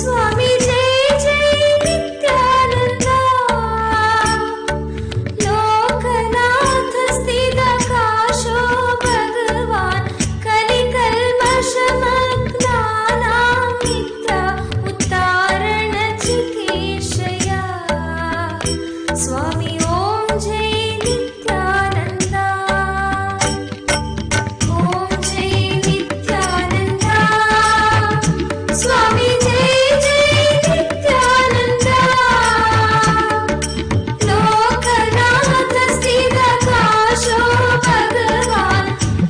Swami Jai Jai Nithyananda, Lokanath Sthita Kasho Bhagavan, Kali Kalmashamagnaanam Nitya Uttarana Chikeshaya. Swami Om Jai Nithyananda, Om Jai Nithyananda, Swami Jai Jai Nithyananda, Lokanath Sthita Kasho Bhagavan,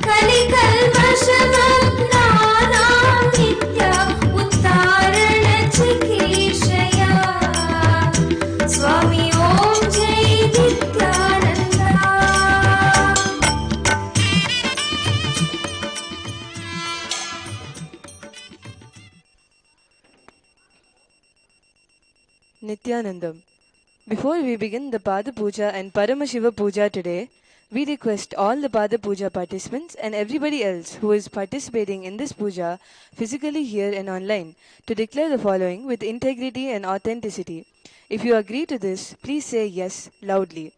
Kali Kalmashamagnaanam Nitya Uttarana Chikeshaya. Swami Om Jai Nithyananda. Nithyanandam. Before we begin the Pada Puja and Paramashiva Puja today, we request all the Pada Puja participants and everybody else who is participating in this puja physically here and online to declare the following with integrity and authenticity. If you agree to this, please say yes loudly.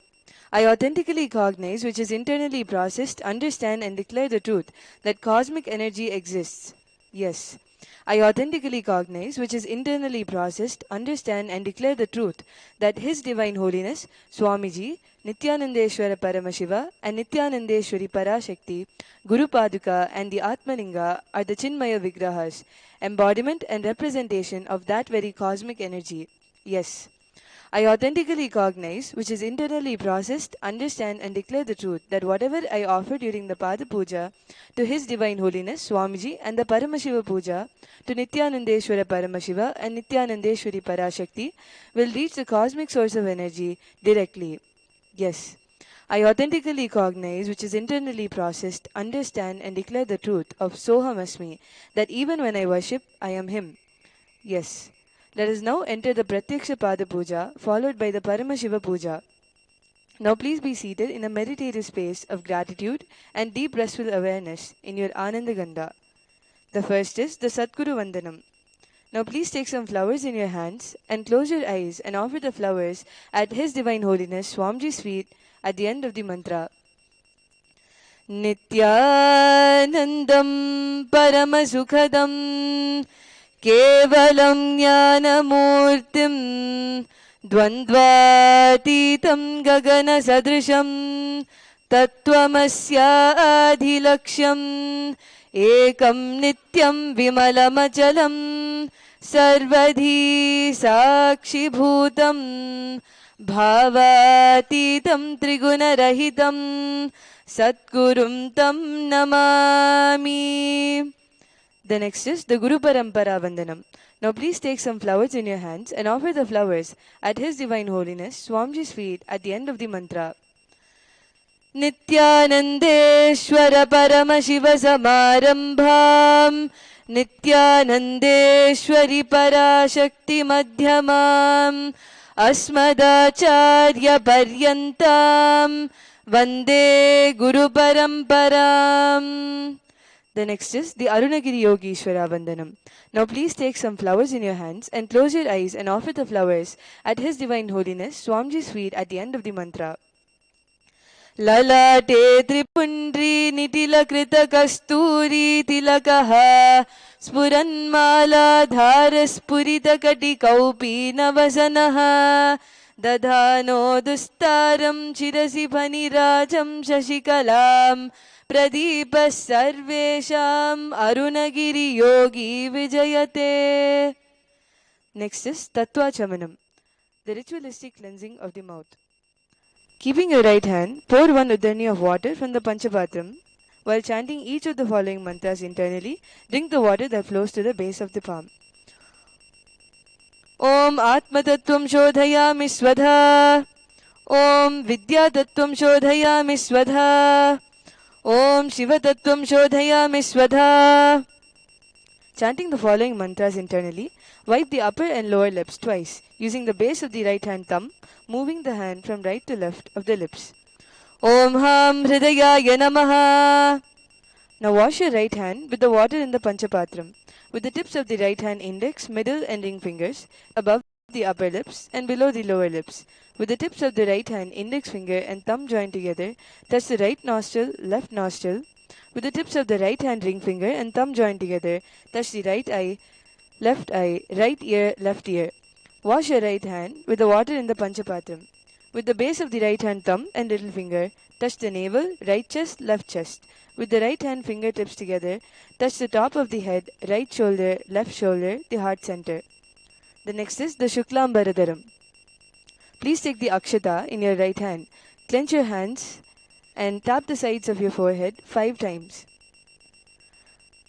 I authentically cognize, which is internally processed, understand and declare the truth that cosmic energy exists. Yes. I authentically cognize, which is internally processed, understand and declare the truth that His Divine Holiness, Swamiji, Nithyanandeshwara Paramashiva and Nithyanandeshwari Parashakti, Guru Paduka and the Atmalinga are the Chinmaya Vigrahas, embodiment and representation of that very cosmic energy. Yes. I authentically cognize, which is internally processed, understand and declare the truth that whatever I offer during the Pada Puja to His Divine Holiness Swamiji and the Paramashiva Puja to Nithyanandeshwara Paramashiva and Nithyanandeshwari Parashakti will reach the cosmic source of energy directly. Yes. I authentically cognize, which is internally processed, understand and declare the truth of Soham Asmi, that even when I worship, I am Him. Yes. Let us now enter the Pratyaksha Pada Puja, followed by the Paramashiva Puja. Now please be seated in a meditative space of gratitude and deep restful awareness in your Ananda Ganda. The first is the Satguru Vandanam. Now please take some flowers in your hands and close your eyes and offer the flowers at His Divine Holiness Swamiji's feet at the end of the mantra. Nithyanandam Paramasukhadam केवलं ज्ञानमूर्तिं द्वन्द्वातीतं गगनसदृशं तत्त्वमस्याधिलक्ष्यम् एकं नित्यं विमलमचलं सर्वधी साक्षिभूतं भावातीतं त्रिगुणरहितं सद्गुरुं तं Namami. The next is the Guru Parampara Vandanam. Now please take some flowers in your hands and offer the flowers at His Divine Holiness Swamiji's feet at the end of the mantra. Nithyanandeshwara Paramashiva Samarambham Nithyanandeshwari Parashakti Madhyamam Asmadacharya Paryantam Vande Guru Paramparam. The next is the Arunagiri Yogishwara Vandanam. Now please take some flowers in your hands and close your eyes and offer the flowers at His Divine Holiness Swamiji's feet at the end of the mantra. Lalate Tripundri Nitila Krita Kasturi Tilakaha Spuranmala Dharaspurita Kati Kaupi Navasanaha Dadhano Dustaram Chirasi Panirajam Shashikalam Pradipa Sarvesham Arunagiri Yogi Vijayate. Next is Tattva Chamanam, the ritualistic cleansing of the mouth. Keeping your right hand, pour one udani of water from the Panchapatram. While chanting each of the following mantras internally, drink the water that flows to the base of the palm. Om Atma Tattvam Shodhayami Swadha. Om Vidya Tattvam Shodhayami Swadha. Om Shiva Tattvam Shodhayami Swadha. Chanting the following mantras internally, wipe the upper and lower lips twice, using the base of the right hand thumb, moving the hand from right to left of the lips. Om Ham Hridayaya Namaha. Now wash your right hand with the water in the Panchapatram, with the tips of the right hand index, middle and ring fingers above the upper lips and below the lower lips. With the tips of the right hand index finger and thumb joined together, touch the right nostril, left nostril. With the tips of the right hand ring finger and thumb joined together, touch the right eye, right ear, left ear. Wash your right hand with the water in the Panchapatram. With the base of the right hand thumb and little finger, touch the navel, right chest, left chest. With the right hand fingertips together, touch the top of the head, right shoulder, left shoulder, the heart center. The next is the Shuklam Bharadaram. Please take the Akshata in your right hand. Clench your hands and tap the sides of your forehead 5 times.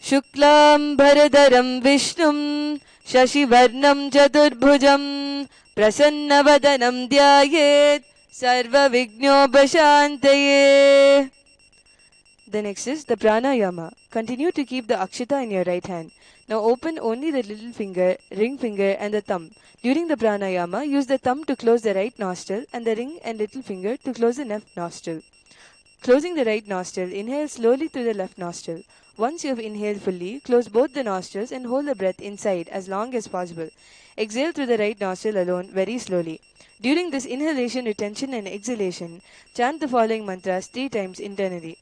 Shuklam Bharadaram Vishnum Shashivarnam Chaturbhujam Prasannavadanam Dhyayet Sarva Vignobashantaye. The next is the Pranayama. Continue to keep the Akshata in your right hand. Now open only the little finger, ring finger and the thumb. During the Pranayama, use the thumb to close the right nostril and the ring and little finger to close the left nostril. Closing the right nostril, inhale slowly through the left nostril. Once you have inhaled fully, close both the nostrils and hold the breath inside as long as possible. Exhale through the right nostril alone very slowly. During this inhalation, retention and exhalation, chant the following mantras 3 times internally.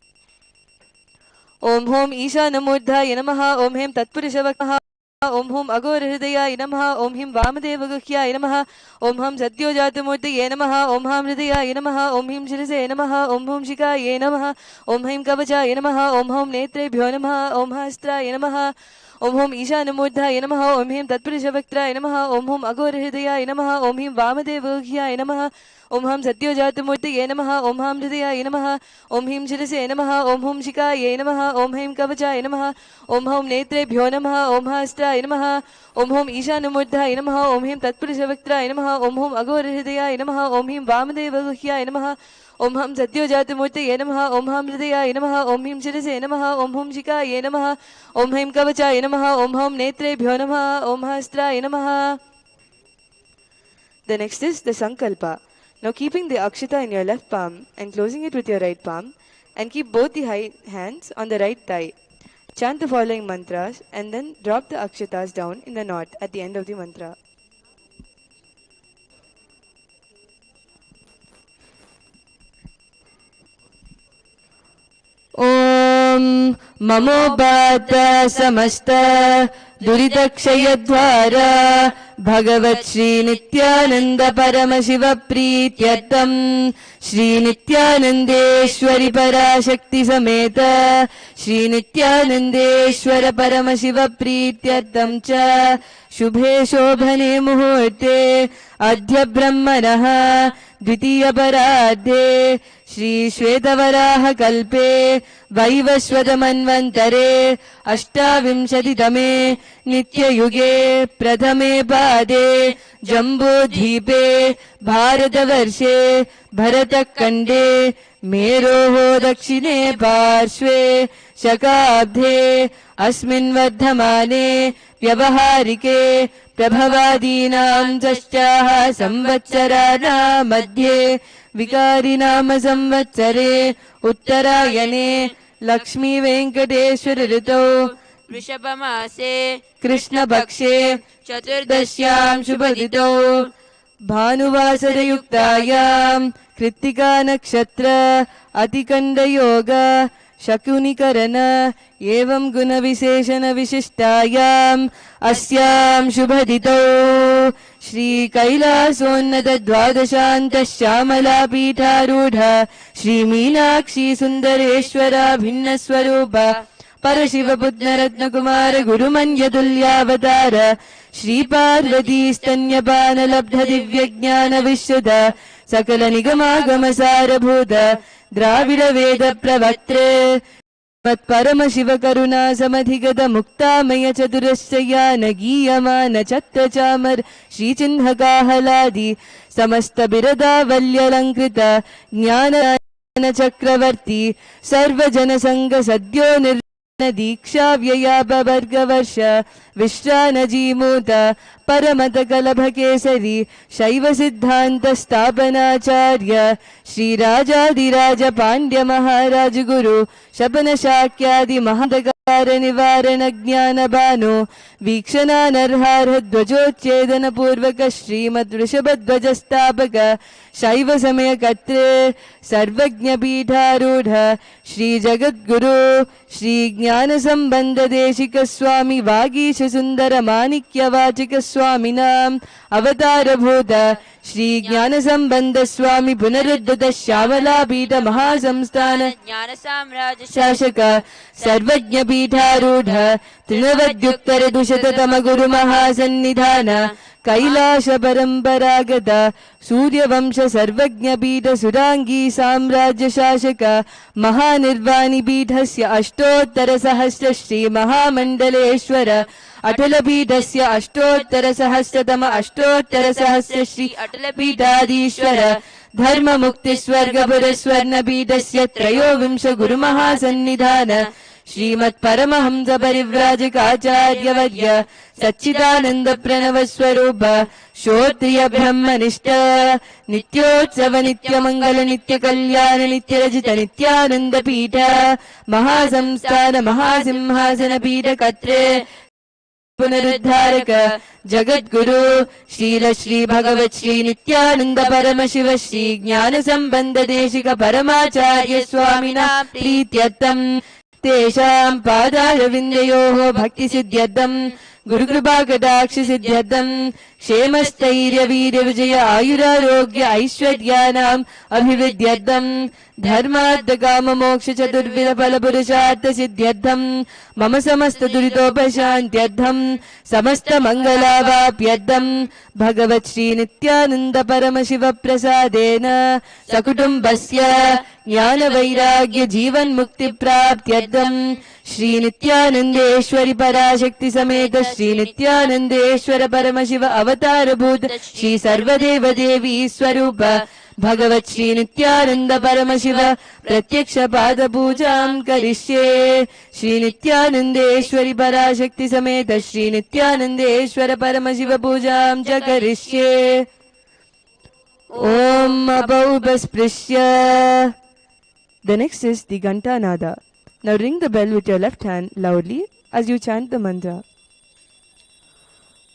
Om Hom Ishanamurdhaye Namaha, Om Hem Tatpurushavakaha, Om Hom Agorahridayaye Namaha, Om Him Vamadevagakyaye Namaha, Om Ham Satyojathamurtaye Namaha, Om Ham Hridayaye Namaha, Om Him Shirase Namaha, Om Hom Shikaye Namaha, Om Him Kavachaye Namaha, Om Hom Netrebhyo Namaha, Om Hastraye Namaha, Om Hom Ishanamurdhaye Namaha, Om Him Tatpurushavaktraye Namaha, Om Hom Agorahridayaye Namaha, Om Him Vamadevagakyaye Namaha, Om Ham Satyojathamurtaye Namaha, Om Ham Hridayaye Namaha, Om Him Shirase Namaha, Om Hom Shikaye Namaha, Om Him Kavachaye Namaha, Om Hom Netrebhyo Namaha, Om Hastraye Namaha, Om Hom Ishanamurdhaye Namaha, Om Him Tatpurushavaktraye Namaha, Om Hom Agorahridayaye Namaha, Om Him Vamadevagakyaye Namaha, Om Ham Satyojathamurtaye Namaha, Om Ham Hridayaye Namaha, Om Him Shirase Namaha, Om Hom Shikaye Namaha, Om Him Kavachaye Namaha, Om Hom Netrebhyo Namaha, Om Hastraye Namaha. The next is the Sankalpa. Now keeping the Akshata in your left palm and closing it with your right palm and keep both the hands on the right thigh. Chant the following mantras and then drop the Akshatas down in the knot at the end of the mantra. Om Mamo Bhata Samasta Duritakshayadvara Bhagavat Shri Nithyananda Paramashiva Prityartam Shri Nithyanandeshwari Parashakti Sameta Shri Nithyanandeshwara Paramashiva Prityartam Cha Shubhe Shobhane Muhurte Adhya Brahmanaha Dvitiya Paradhe Shri Shvetavaraha Kalpe Vaivaswatamanvantare Ashtavimshatitame Nitya Yuge Prathame Pade Jambu Dhipe Bharatavarshe Bharatakande Meroho Dakshine Parshve Shakabdhe Asmin Vardhamane Vyavaharike Prabhavadinam Jaschaha Samvatsarana Madhye Vikarinaam Samvatsare Uttarayane Lakshmi Venkateshwara Rito Vrishabhamase Krishna Pakshe Chaturdashyam Shubhadito Bhanuvasara Yuktayam Kritika Nakshatra Atikanda Yoga Shakunikarana Evam Guna Visheshana Vishishtayam Asyam Shubhadito Shri Kailasonnata Dvadashanta Shyamala Pitharudha Shri Meenakshi Sundareshwara Bhinna Swarupa Parashiva Budna Ratna Kumara Gurumanya Tulyavatara Shri Parvati Stanyapana Labdha Divya Jnana Vishuddha Sakala Nigamagama Sarabhuta Dravida Veda Pravatre Mat Paramashiva Karuna Samadhigata Muktamaya Chaturashya Nagiyamana Chatta Chamar Shri Chinhaka Haladi Samasta Birada Valyalankrita Jnana Chakravarti Sarva Janasanga Sadyo दीक्षा व्ययापवर्गवर्ष विश्रानजीमूत परमतकलभकेसरी शैव सिद्धान्त स्थापनाचार्य श्रीराजाधिराज पाण्ड्य महाराज गुरु शपन शाक्यादि महदकार निवारण ज्ञान भानु वीक्षणानर्हार्ह ध्वजोच्छेदन पूर्वक श्रीमद् वृषभध्वज स्थापक शैव समय कर्तृ सर्वज्ञ पीठारूढ़ श्री जगद्गुरु श्री ज्ञान संबंध देशिक स्वामी वागीश सुंदर माणिक्य वाचिक स्वामिनाम अवतार भूत श्री ज्ञान संबंध स्वामी पुनरुद्धत श्यामला पीठ महासंस्थान ज्ञान साम्राज्य शासक सर्वज्ञ पीठारूढ़ तृणवद्युक्तर दुशततम गुरु महासन्निधान कैलाश परंपरागत सूर्यवंश सर्वज्ञ पीठ सुरांगी साम्राज्य शासक महानिर्वाणी पीठस्य अष्टोत्तर सहस्र श्री महामंडलेश्वर अटल पीठस्य अष्टोत्तर सहस्रतम अष्टोत्तर सहस्र श्री अटल पीठाधीश्वर धर्म मुक्ति स्वर्ग पुरस्वर्ण पीठस्य त्रयोविंश गुरु महासन्निधान श्रीमत् परमहंस परिव्राजकाचार्य वर्य सच्चिदानंद प्रणव स्वरूप श्रोत्रिय ब्रह्मनिष्ठ नित्योत्सव नित्य मंगल नित्य कल्याण नित्य रजित नित्यानंद पीठ महासंस्थान महासिंहासन पीठ कर्त्रे पुनरुद्धारक जगद्गुरु श्रील श्री भगवत श्री नित्यानंद परमशिव श्री ज्ञान संबंध देशिक परमाचार्य स्वामिना प्रीत्यर्थम् तेषां पादारविन्दयोः भक्ति सिद्ध्यर्थम् गुरुकृपा कटाक्ष सिद्ध्यर्थम् क्षेमस्थैर्य वीर्य विजय आयुरारोग्य ऐश्वर्याणाम् अभिवृद्ध्यर्थम् धर्मार्थ काम मोक्ष चतुर्विध फल पुरुषार्थ सिद्ध्यर्थम् मम समस्त दुरितोपशान्त्यर्थम् समस्त मंगलावाप्यर्थम् भगवत् श्री नित्यानंद परमशिव प्रसादेन सकुटुम्बस्य ज्ञान वैराग्य जीवन मुक्ति प्राप्त्यर्थम् श्री नित्यानंदेश्वरी पराशक्ति समेत श्री नित्यानंदेश्वर परमशिव अवतार भूत श्री सर्वदेव देवी स्वरूप भगवत् श्री नित्यानंद परमशिव प्रत्यक्ष पाद पूजां करिष्ये श्री नित्यानंदेश्वरी पराशक्ति समेत श्री नित्यानंदेश्वर परमशिव पूजां च करिष्ये ओम अपौपस्पृश्य. The next is the Ganta Nada. Now ring the bell with your left hand loudly as you chant the mantra.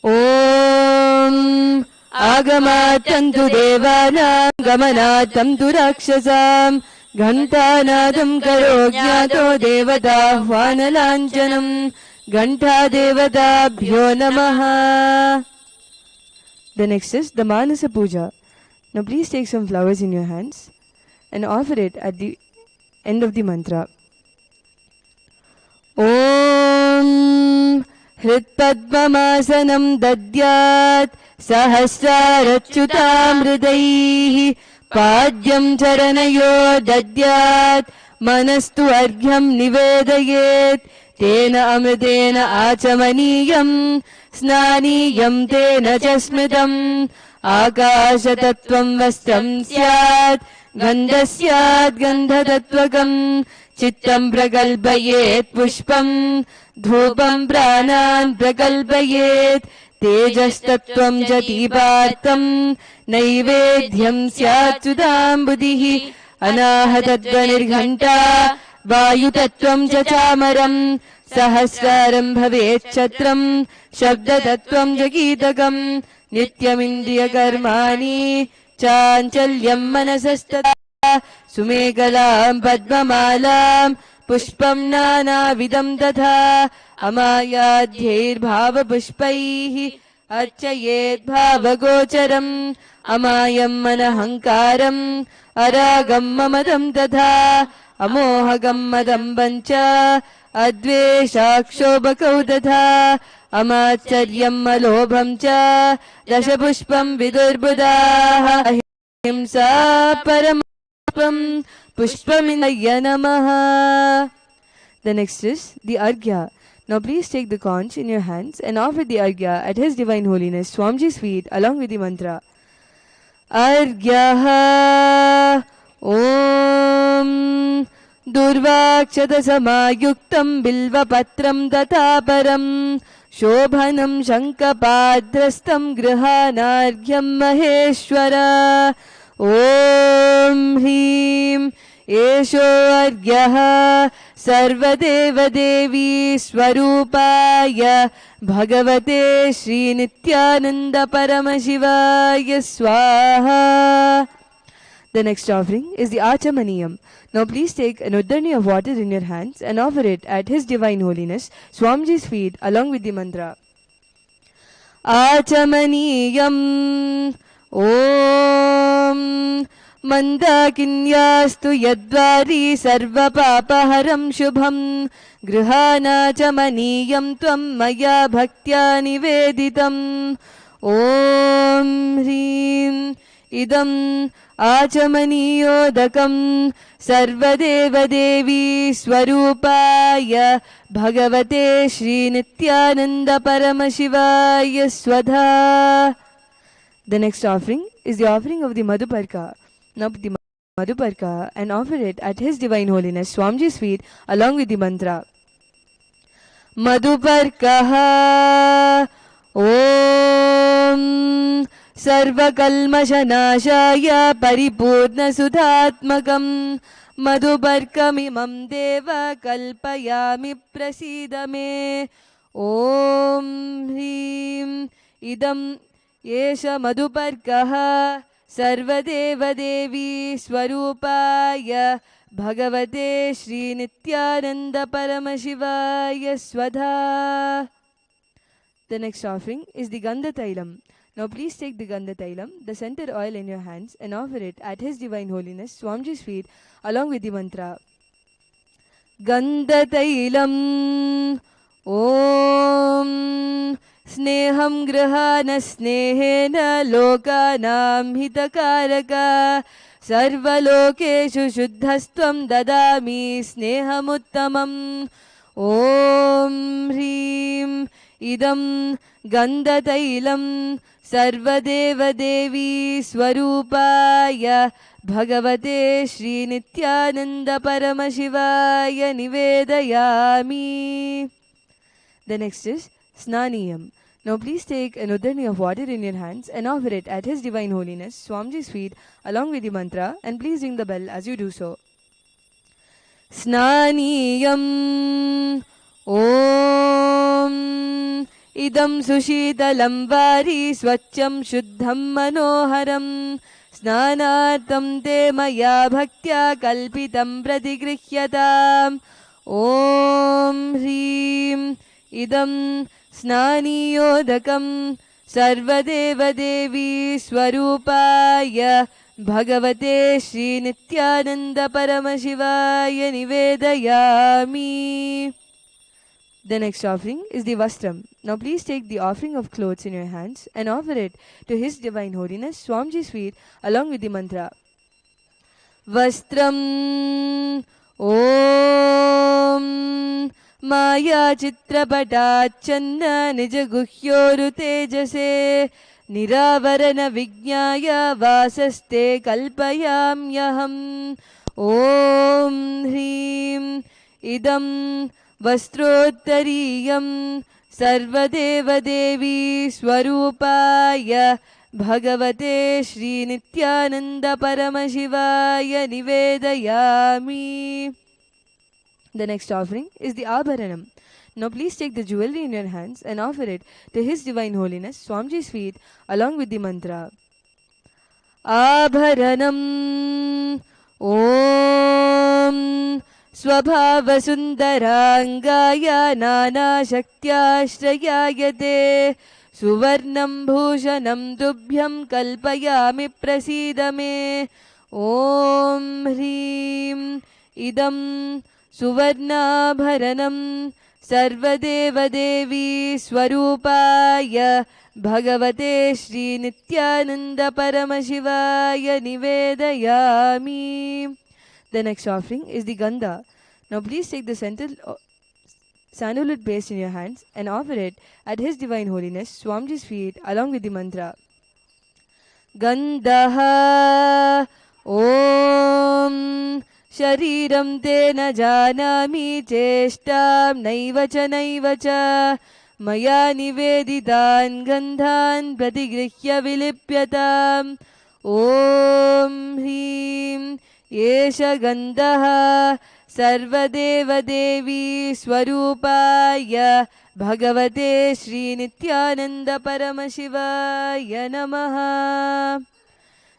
Om Agamatantu Devanam Gamanatantu Rakshasam Ghantanadam Karo Jnato Devata Hvanalanchanam Ghanta Devatabhyo Namaha. The next is the Manasa Puja. Now please take some flowers in your hands and offer it at the end of the mantra. Om Hritpadvamasanam Dadyat Sahasrarachyutam Hridaihi Padyam Charanayo Dadyat Manastu Argyam Nivedayet Tena Amritena Achamaniyam Snaniyam Tena Chasmitam Akashatattvam Vastram Syat Gandhasyat Gandhatatvakam Chittam Prakalpayet Pushpam Dhupam Pranan Prakalpayet Tejastattvam Jatipartam Naivedhyam Syachudam Buddhihi Anahatatvanirghanta Vayutattvam Chachamaram Sahasraram Bhavet Chatram Shabdatattvam Jagitakam Nityamindriya Karmani Chanchalyam Manasastata Sumekalam Padmamalam Pushpam Nana Vidam Tatha Amayadhyir Bhava Pushpaihi Archayet Bhava Gocharam Amayam Manahankaram Aragam Mamadam Tatha Amohagam Madam Bancha Adveshakshobhakau Tatha Amacharyam Malobham Cha Dashapushpam Vidurbudaha Ahimsa Paramapam Pushpamindaya Namaha. The next is the Arghya. Now please take the conch in your hands and offer the Arghya at His Divine Holiness Swamiji's feet along with the mantra. Arghyaha Om दुर्वाक्षतसमायुक्तं बिल्वपत्रं तथा परं शोभनं शङ्खपाद्रस्तं गृहाणार्घ्यं महेश्वर ॐ ह्रीं एषो अर्घ्यः सर्वदेवदेवी स्वरूपाय भगवते श्रीनित्यानन्द परमशिवाय स्वाहा. The next offering is the Achamaniyam. Now please take an uddani of water in your hands and offer it at His Divine Holiness Swamiji's feet along with the mantra. Achamaniyam Om Mandakinyastu Yadvari Sarvapapaharam Shubham Grihanachamaniyam Tvam Maya Bhaktya Niveditam Om Hrim Idam आचमनीयोदकं सर्वदेवदेवी स्वरूपाय भगवते श्रीनित्यानन्द परमशिवाय स्वधा. The next offering is the offering of the Madhuparka. Now the Madhuparka and offer it at His Divine Holiness Swamiji's feet along with the mantra. Madhuparkaha Om सर्वकल्मषनाशाय परिपूर्णसुधात्मकं मधुपर्कमिमं देव कल्पयामि प्रसीद मे ॐ ह्रीं इदं एष मधुपर्कः सर्वदेवदेवी स्वरूपाय भगवते श्रीनित्यानन्द परमशिवाय स्वधा. The next offering is the Gandha Tailam. Now please take the Gandha Tailam, the center oil in your hands and offer it at His Divine Holiness Swamiji's feet along with the mantra. Gandha Tailam Om Sneham Grahana Snehena Lokanam Hitakaraka Sarvalokeshu Shuddhastvam Dadami Snehamuttamam Om Hrim Idam Gandha Tailam सर्वदेवदेवी स्वरूपाय भगवते श्रीनित्यानन्द परमशिवाय निवेदयामि. The next is Snaniyam. Now please take an uddani of water in your hands and offer it at His Divine Holiness Swamiji's feet along with the mantra, and please ring the bell as you do so. Snaniyam Om Idam sushitalam vari swacham shuddham manoharam snanatam te maya bhaktya kalpitam pratigrihyataam Om Hrim Idam snaniyodakam sarvadevadevi swarupaya bhagavate Srinityananda Paramashivaya nivedayami. The next offering is the Vastram. Now please take the offering of clothes in your hands and offer it to His Divine Holiness Swamiji's feet along with the mantra. Vastram Om Maya Chitrapatachanna Nijaguhyoru Tejase Niravarana Vijnaya Vasaste Kalpayamyaham Om Hrim Idam Vastrottariyam Sarvadevadevi Swarupaya Bhagavate Srinityananda Paramashivaya nivedayami. The next offering is the Abharanam. Now please take the jewelry in your hands and offer it to His Divine Holiness Swamiji's feet along with the mantra. Abharanam Om Swabhavasundaraangaya Nana Shaktyashrayayate Suvarnam Bhushanam Tubhyam Kalpayami Prasidame Om Hrim Idam Suvarnabharanam Sarvadevadevi Swarupaya Bhagavate Srinityananda Paramashivaya nivedayami. The next offering is the Gandha. Now please take the sandalwood paste in your hands and offer it at His Divine Holiness Swamiji's feet along with the mantra. Gandha Om शरीरं ते न जानामि चेष्टां नैव च मया निवेदितान् गन्धान् प्रतिगृह्य विलिप्यताम् ॐ ह्रीं एष गन्धः सर्वदेवदेवी स्वरूपाय भगवते श्रीनित्यानन्द परमशिवाय नमः.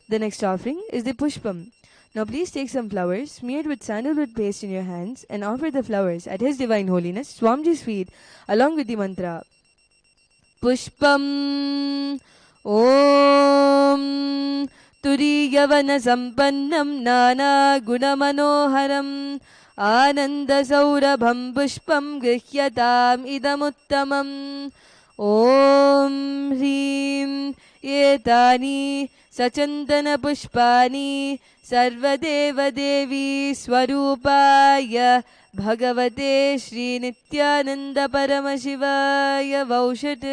The next offering is the pushpam. Now please take some flowers smeared with sandalwood paste in your hands and offer the flowers at His Divine Holiness Swamiji's feet along with the mantra. Pushpam Om Turiyavana Sampannam Nana Gunamanoharam Ananda Saurabham Pushpam Grihyatam Idamuttamam Om Hrim Etani Sachandana Pushpani Sarvadeva Devi Swarupaya Bhagavate Shri Nithyananda Paramashivaya Vaushat.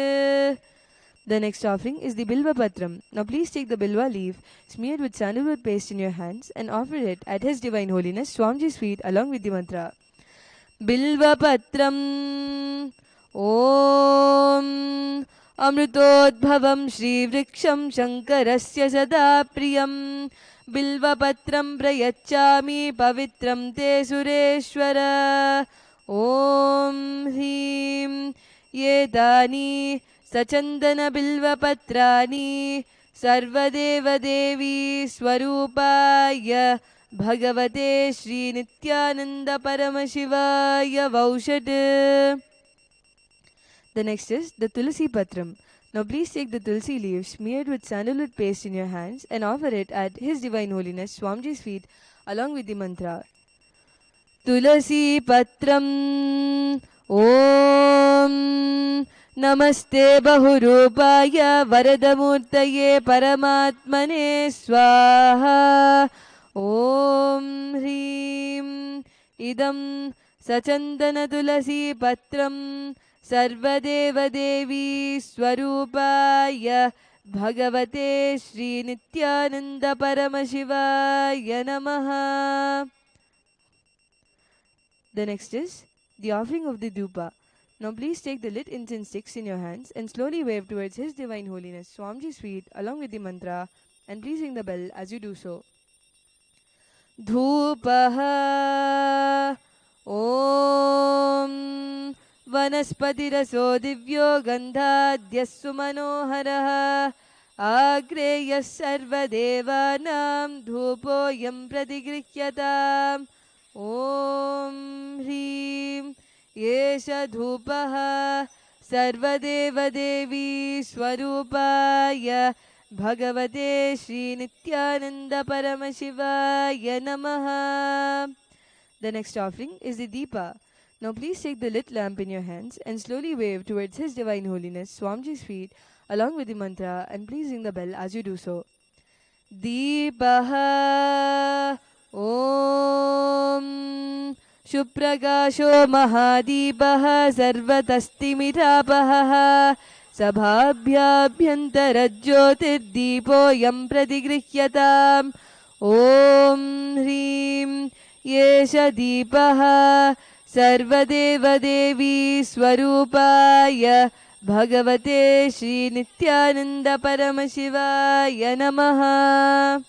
The next offering is the Bilva Patram. Now please take the Bilva leaf smeared with sandalwood paste in your hands and offer it at His Divine Holiness Swamiji's feet along with the mantra. Bilva Patram Om Amritodbhavam Shri Vriksham Shankarasya Sada Priyam Bilvapatram Prayachami Pavitram Te Sureshwara Om Hrim Yetani Sachandana Bilvapatrani Sarvadeva Devi Swarupaya Bhagavate Shri Nithyananda Paramashivaya Vaushat. The next is the Tulsi Patram. Now please take the Tulsi leaves smeared with sandalwood paste in your hands and offer it at His Divine Holiness Swamiji's feet along with the mantra. Tulsi Patram Om Namaste Bahurupaya Varadamurtaye Paramatmane Swaha Om Hrim Idam Sachandana Tulasi Patram Sarvadeva Devi Swarupaya Bhagavate Shri Nithyananda Paramashivaya Namaha. The next is the offering of the Dhupa. Now please take the lit incense sticks in your hands and slowly wave towards His Divine Holiness Swamiji's feet along with the mantra, and please ring the bell as you do so. Dhupaha Om Vanaspatiraso Divyo Gandhadyassu Manoharaha Agreyas Sarvadevanam Dhupoyam Pratigrihyatam Om Hrim Yesha Dhupaha Sarvadeva Devi Swarupaya Bhagavate Shri Nithyananda Paramashivaya Namaha. The next offering is the Deepa. Now please take the lit lamp in your hands and slowly wave towards His Divine Holiness Swamiji's feet along with the mantra, and please ring the bell as you do so. Deepaha Om Shupragasho Mahadeepaha Sarvatastimitrapaha Sabhabhyabhyantarajyotirdeepoyam Pratigrihyatam Om Hrim Yesha Deepaha Sarvadeva Devi Swarupaya Bhagavate Shri Nithyananda Paramashivaya Namaha.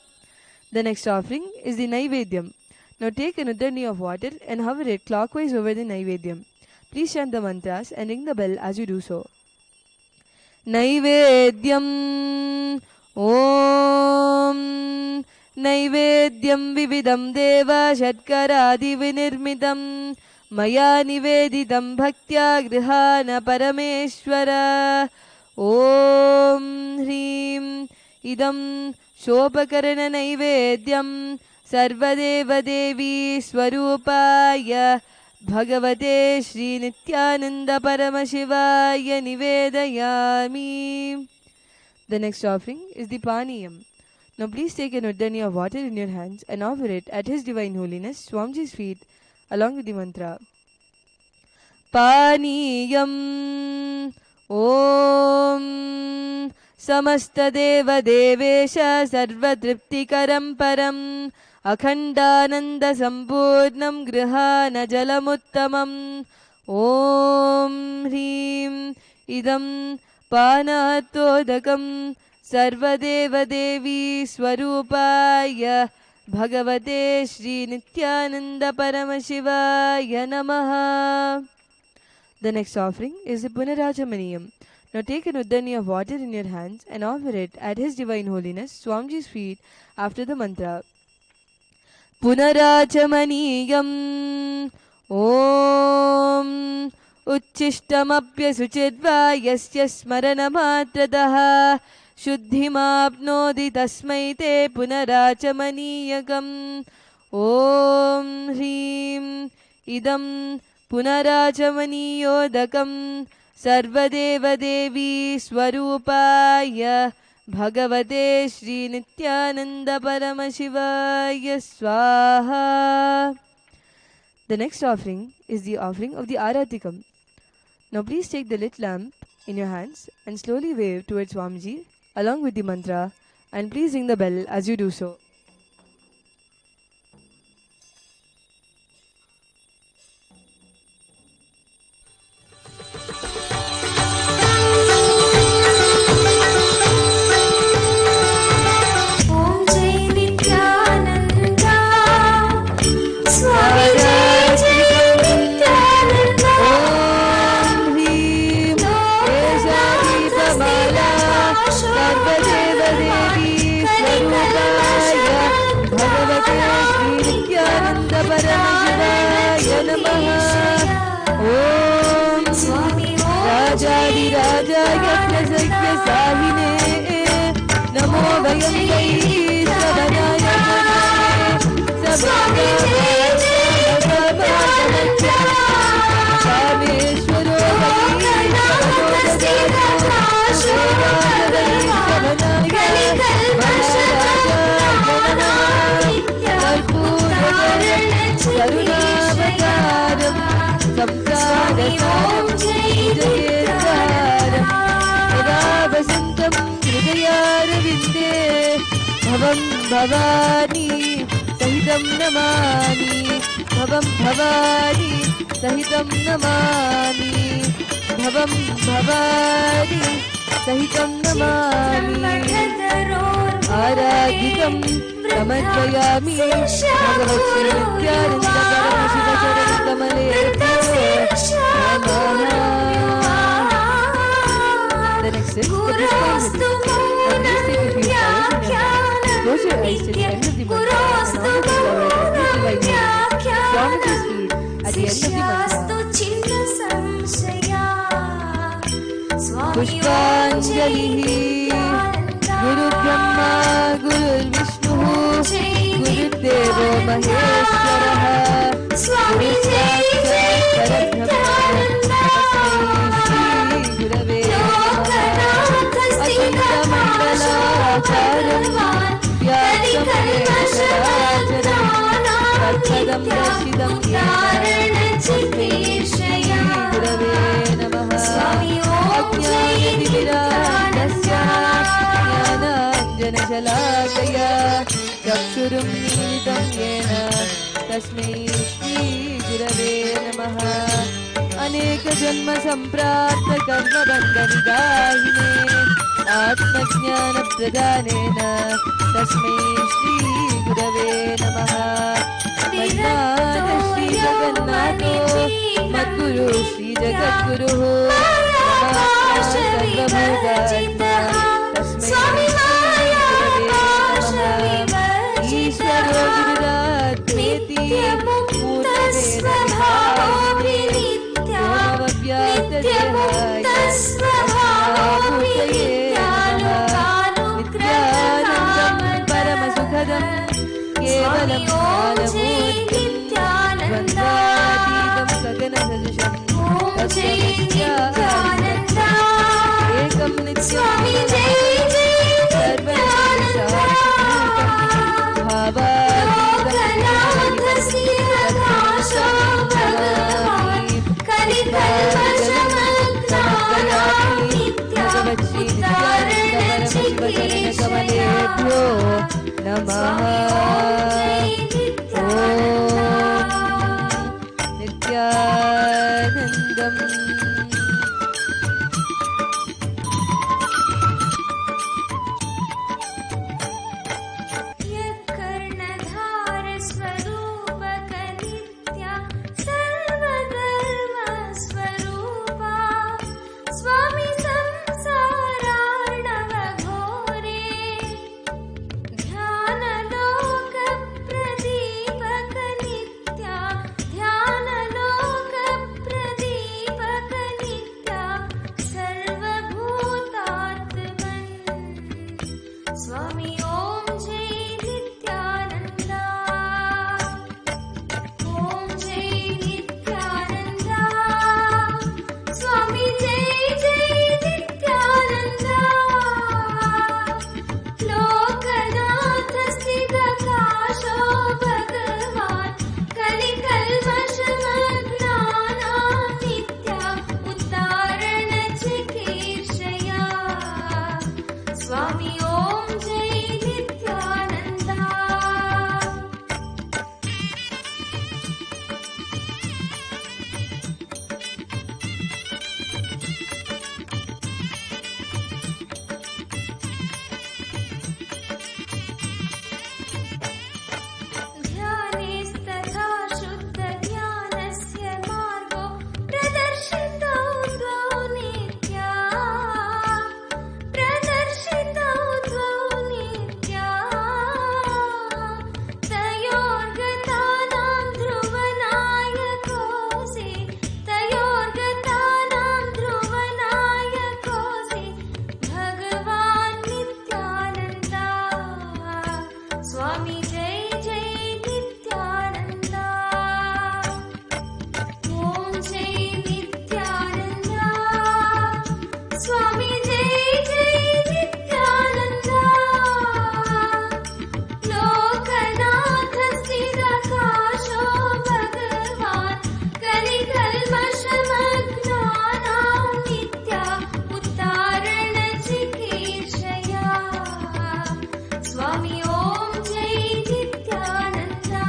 The next offering is the Naivedyam. Now take an uddarni of water and hover it clockwise over the Naivedyam. Please chant the mantras and ring the bell as you do so. Naivedyam Om Naivedyam Vividam Deva Shatkaradi Vinirmitam Maya Niveditam Bhaktya Grihana Parameshwara Om Hrim Idam Shopakarana Naivedyam Sarvadeva Devi Swarupaya Bhagavate Shri Nithyananda Paramashivaya Nivedayami. The next offering is the Paniyam. Now please take an uddarni of water in your hands and offer it at His Divine Holiness Swamiji's feet along with the mantra. Paniyam Om Samasta Deva Devesha Sarva Triptikaram Param अखण्डानन्दसम्पूर्णं गृहानजलमुत्तमम् ॐ ह्रीं इदं पानहतोदकं सर्वदेवदेवी स्वरूपाय भगवते श्रीनित्यानन्द परमशिवाय नमः. The next offering is the Punarajamaniyam. Now take an uddani of water in your hands and offer it at His Divine Holiness Swamiji's feet after the mantra. Punarajamaniyam Om Uchchishtamapyasuchidva yasya smaranamatrataha Shuddhimapnodi tasmai te punarajamaniyakam. Om Hrim Idam Punarajamaniyodakam सर्वदेवदेवी स्वरूपाय भगवते श्रीनित्यानन्द परमशिवाय स्वाहा. The next offering is the offering of the Aratikam. Now please take the lit lamp in your hands and slowly wave towards Swamiji along with the mantra, and please ring the bell as you do so. नमो वयं वै श्रवणाय स्वामी कामेश्वरो करुणावतारं संसारसारं यदा वसन्तं हृदयारविन्दे भवं भवानी सहितं नमामि भवं भवानी सहितं नमामि भवं भवानी सहितं नमामि आराधितं समर्पयामि भगवत्श्रीनित्यानन्द परमशिवचरणकमले नमः. The next is the close your eyes till the end of the mantra and honor the Lord at His Divine Swamiji's feet at the end of the mantra. Pushpanjalihi Guru Brahma Guru Vishnu Guru Devo Maheshwaraha Guru Sakshat Parabrahma Tasmai Shri Gurave Akanthamandalacharam Vyasam Yeshwaracharam Tathadam Rashidam Tasmai Shri Gurave Namaha. Ajnanatimirandasya Jnananjanashalakaya Chakshurum Nilitam Yena Tasmai Shri Gurave Namaha. Aneka Janma Samprapta Karma Bandha Nidahine Atmajnana Pradhanena Tasmai Shri Gurave Namaha. Madhana Shri Jagannatho Madguru Shri Jagadguru Sarvabhugatma Tasmai Shri Gurave Namaha. Ishvaro Gururat Preti Nityanandam Paramasukhadam Kevalam Alamurtim Dvandvatītam Gaganasajasham Tasya Ekam Nityam Sarvam Sarvashamutam Bhavatītam Namaha. स्वामी ओम जय नित्यानंदा ध्यानेस्तथा शुद्ध ज्ञानस्य मार्गो प्रदर्शितो द्वौ नित्या प्रदर्शितो द्वौ नित्या तयोर्गतानां ध्रुवनायकोऽसि तयोर्गतानां ध्रुवनायकोऽसि भगवान् नित्यानन्दा स्वामी जय जय नित्यानन्दा ओम जय नित्यानन्दा स्वामी जय जय नित्यानन्दा लोकनाथ स्थिरकाशो भगवान् कलिकल्मषमग्नानां नित्या उत्तारणचिकीर्षया स्वामी ओम जय नित्यानन्दा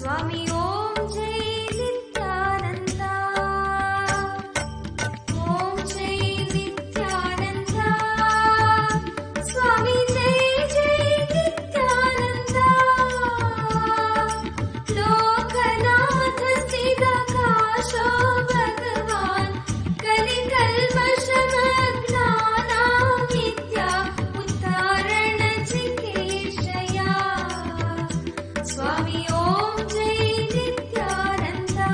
स्वामी ॐ जय नित्यानन्दा ॐ जय नित्यानन्दा स्वामी जय जय नित्यानन्दा लोकनाथ स्थितकाशो भगवान् कलिकल्मषमग्नानां विद्या उद्धारणचिकीर्षया स्वामी ॐ जय नित्यानन्दा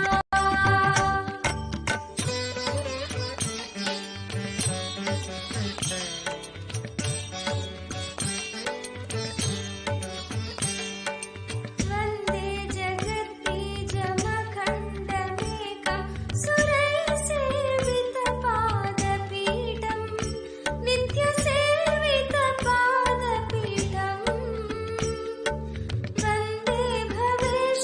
वन्दे जगद्बीजमखण्डमेकं सुरैर्सेवितपादपीठं नित्यसेवितपादपीठम् वन्दे भवेश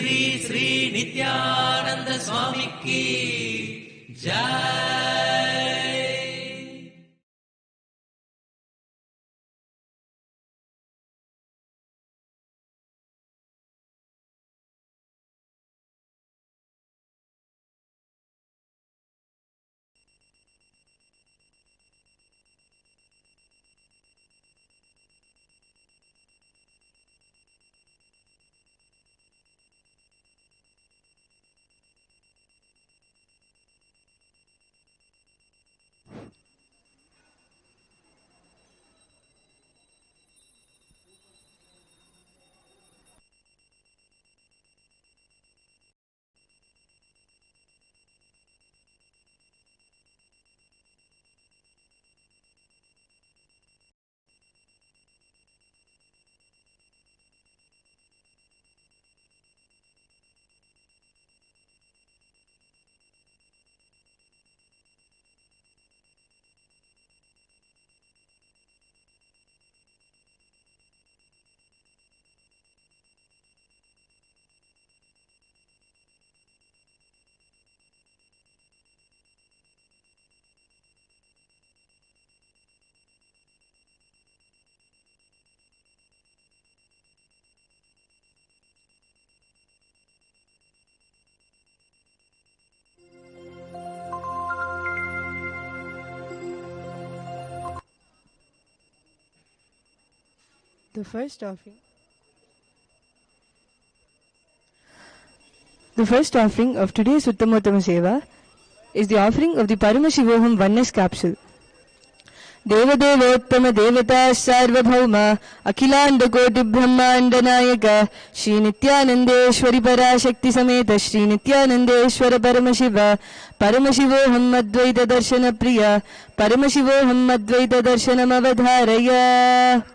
श्री श्री नित्यानंद स्वामी की जय। The first offering of today's Uttamottama Seva is the offering of the Paramashivoham oneness capsule. Devadevottama Devata Sarvabhauma Akhilanda Koti Brahmanda Nayaka Shri Nithyanandeshwari Parashakti Sameta Shri Nithyanandeshwara Paramashiva Paramashivoham Advaita Darshana Priya Paramashivoham Advaita Darshanam Avadharaya.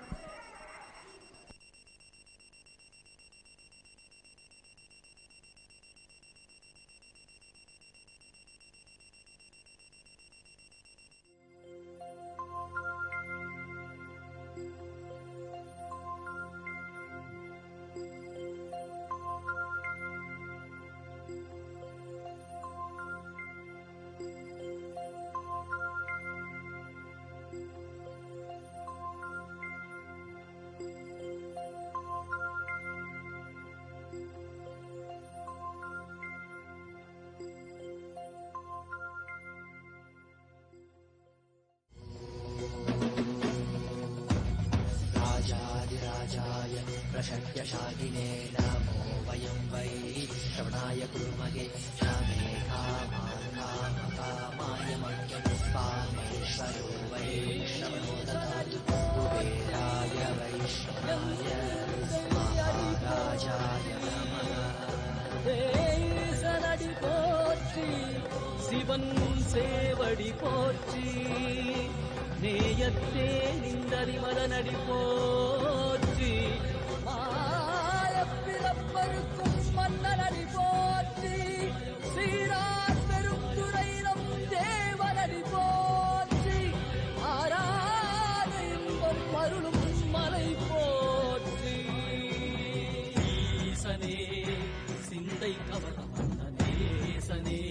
प्रशक्यशालिने नमो वयं वै श्रवणाय कुर्महे श्यामे कामाय मध्यपुष्पामेश्वरो वै श्रवणो ददातु कुबेराय वैष्णवाय महाराजाय नमः। தேசனடி போற்றி சிவன் சேவடி போற்றி நேயத்தே நின்றறிவதனடி போற்றி மாயப்பிறப்பருக்கும் மன்னனடி போற்றி சீரார் பெரும் துறையிலும் தேவனடி போற்றி ஆராத இன்பம் அருளும் மலை போற்றி ஈசனே சிந்தை கவலம் நேசனே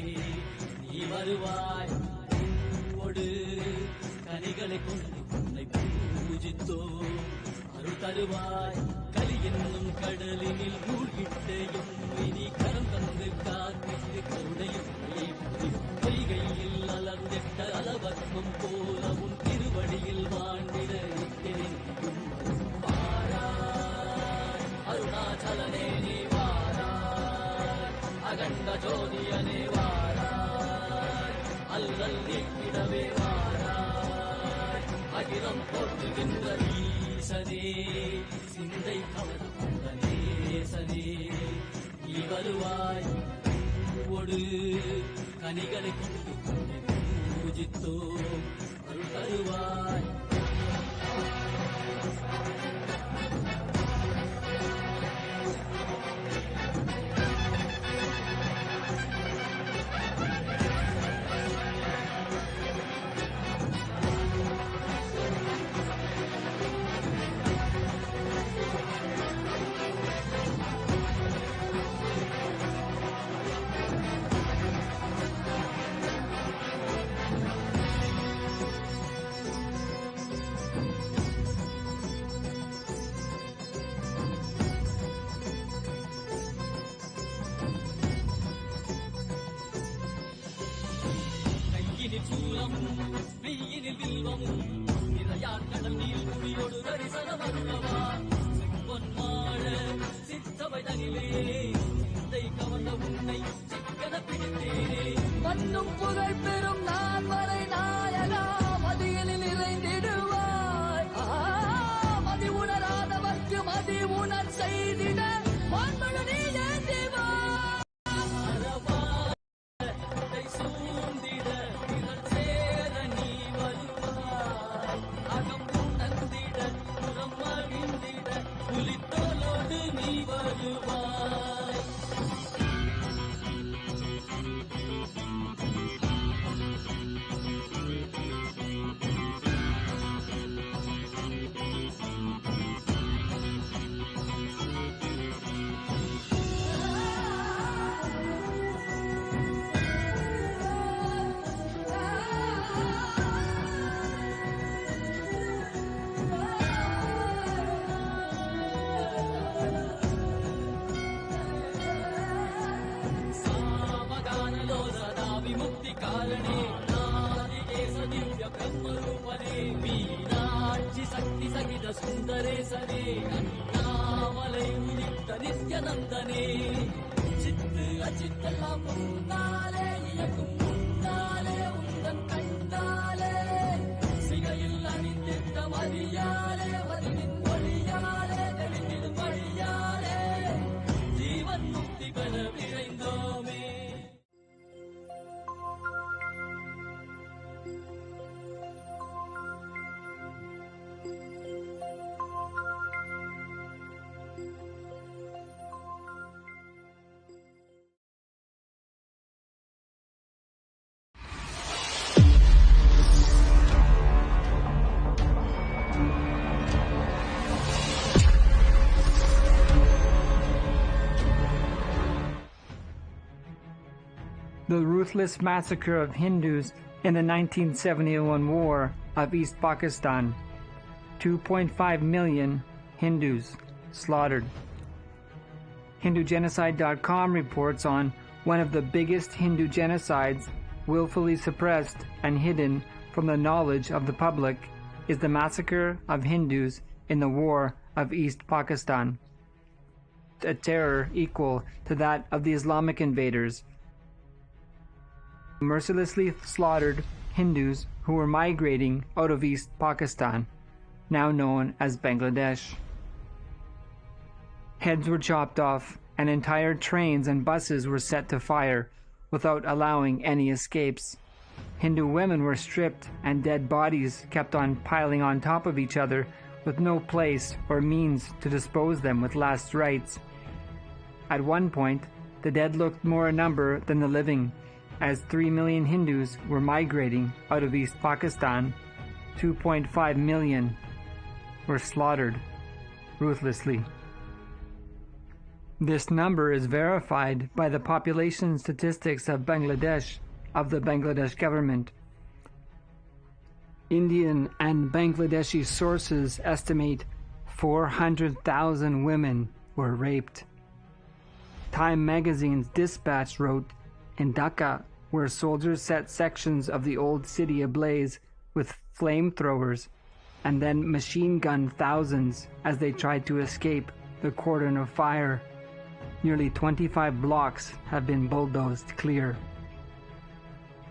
நீ வருவாய் ஒடு கனிகளை கொண்டு உன்னை பூஜித்தோ அருள் தருவாய் கலி என்னும் கடலினில் மூழ்கிட்டேயும் இனி கரம் தந்து காத்திட்டு கருணையும் பொய்கையில் அலர்ந்திட்ட அலவத்மம் போல உன் திருவடியில் வாழ்ந்திட வாராய் அருணாச்சலனே நீ வாராய் அகண்ட ஜோதியனே வாராய் அல்லல் நீக்கிடவே வாராய் அகிலம் போற்றுகின்ற ஈசனே சிந்தை கவரும் நேசனே நீ வருவாய் ஒடு கனிகளை கொண்டு பூஜித்தோ அருள் தருவாய் மந்திரம் மெய்யினில் வில்வமும் நிறையார் கடல் நீர் குடியோடு தரிசனம் அருளவா பொன்மாழ சிற்றவை தனிலே சிந்தை கவர்ந்த உன்னை சிக்கன பிடித்தேனே மண்ணும் புகழ் பெறும் நான் வரை நாயகா மதியில் நிறைந்திடுவாய் மதி உணராதவர்க்கு மதி உணர் செய்திட வான்மழ நீ ஏந்திவா சூழ்ந்திட இதழ் சேர நீ வருவாய் அகம் உணர்ந்திட புறம் மகிழ்ந்திட புலித்தோலோடு நீ வருவாய் विमुक्तिकारणे नादिकेश दिव्य ब्रह्मरूपने मीनाक्षि शक्ति सहित सुन्दरे सने अन्नामलै उदित नित्यनन्दने चित्त अचित्तெல்லாம் முன்னாலே இயக்கும் முன்னாலே உந்தன் கண்ணாலே சிகையில் அணிந்திட்ட மரியாலே மதியின் மொழியாலே தெளிந்திடும் வழியாலே ஜீவன் முக்தி பெற விரைந்தோமே. The ruthless massacre of Hindus in the 1971 war of East Pakistan. 2.5 million Hindus slaughtered. HinduGenocide.com reports on one of the biggest Hindu genocides willfully suppressed and hidden from the knowledge of the public is the massacre of Hindus in the war of East Pakistan. A terror equal to that of the Islamic invaders mercilessly slaughtered Hindus who were migrating out of East Pakistan, now known as Bangladesh. Heads were chopped off and entire trains and buses were set to fire without allowing any escapes. Hindu women were stripped and dead bodies kept on piling on top of each other with no place or means to dispose them with last rites. At one point, the dead looked more in number than the living, as 3 million Hindus were migrating out of East Pakistan. 2.5 million were slaughtered ruthlessly. This number is verified by the population statistics of Bangladesh, of the Bangladesh government. Indian and Bangladeshi sources estimate 400,000 women were raped. Time magazine's dispatch wrote, in Dhaka, where soldiers set sections of the old city ablaze with flamethrowers and then machine gunned thousands as they tried to escape the cordon of fire. Nearly 25 blocks have been bulldozed clear.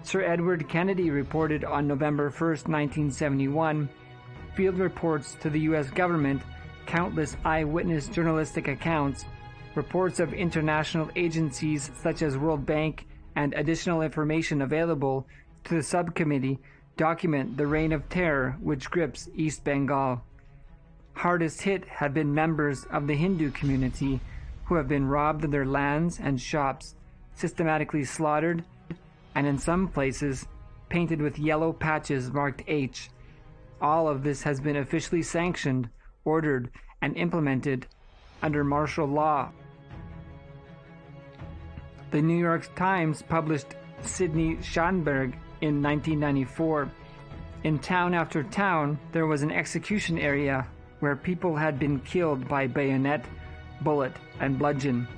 Sir Edward Kennedy reported on November 1, 1971, field reports to the U.S. government, countless eyewitness journalistic accounts, reports of international agencies such as World Bank, and additional information available to the subcommittee document the reign of terror which grips East Bengal. Hardest hit have been members of the Hindu community who have been robbed of their lands and shops, systematically slaughtered, and in some places painted with yellow patches marked H. All of this has been officially sanctioned, ordered, and implemented under martial law. The New York Times published Sidney Schanberg in 1994. In town after town, there was an execution area where people had been killed by bayonet, bullet, and bludgeon.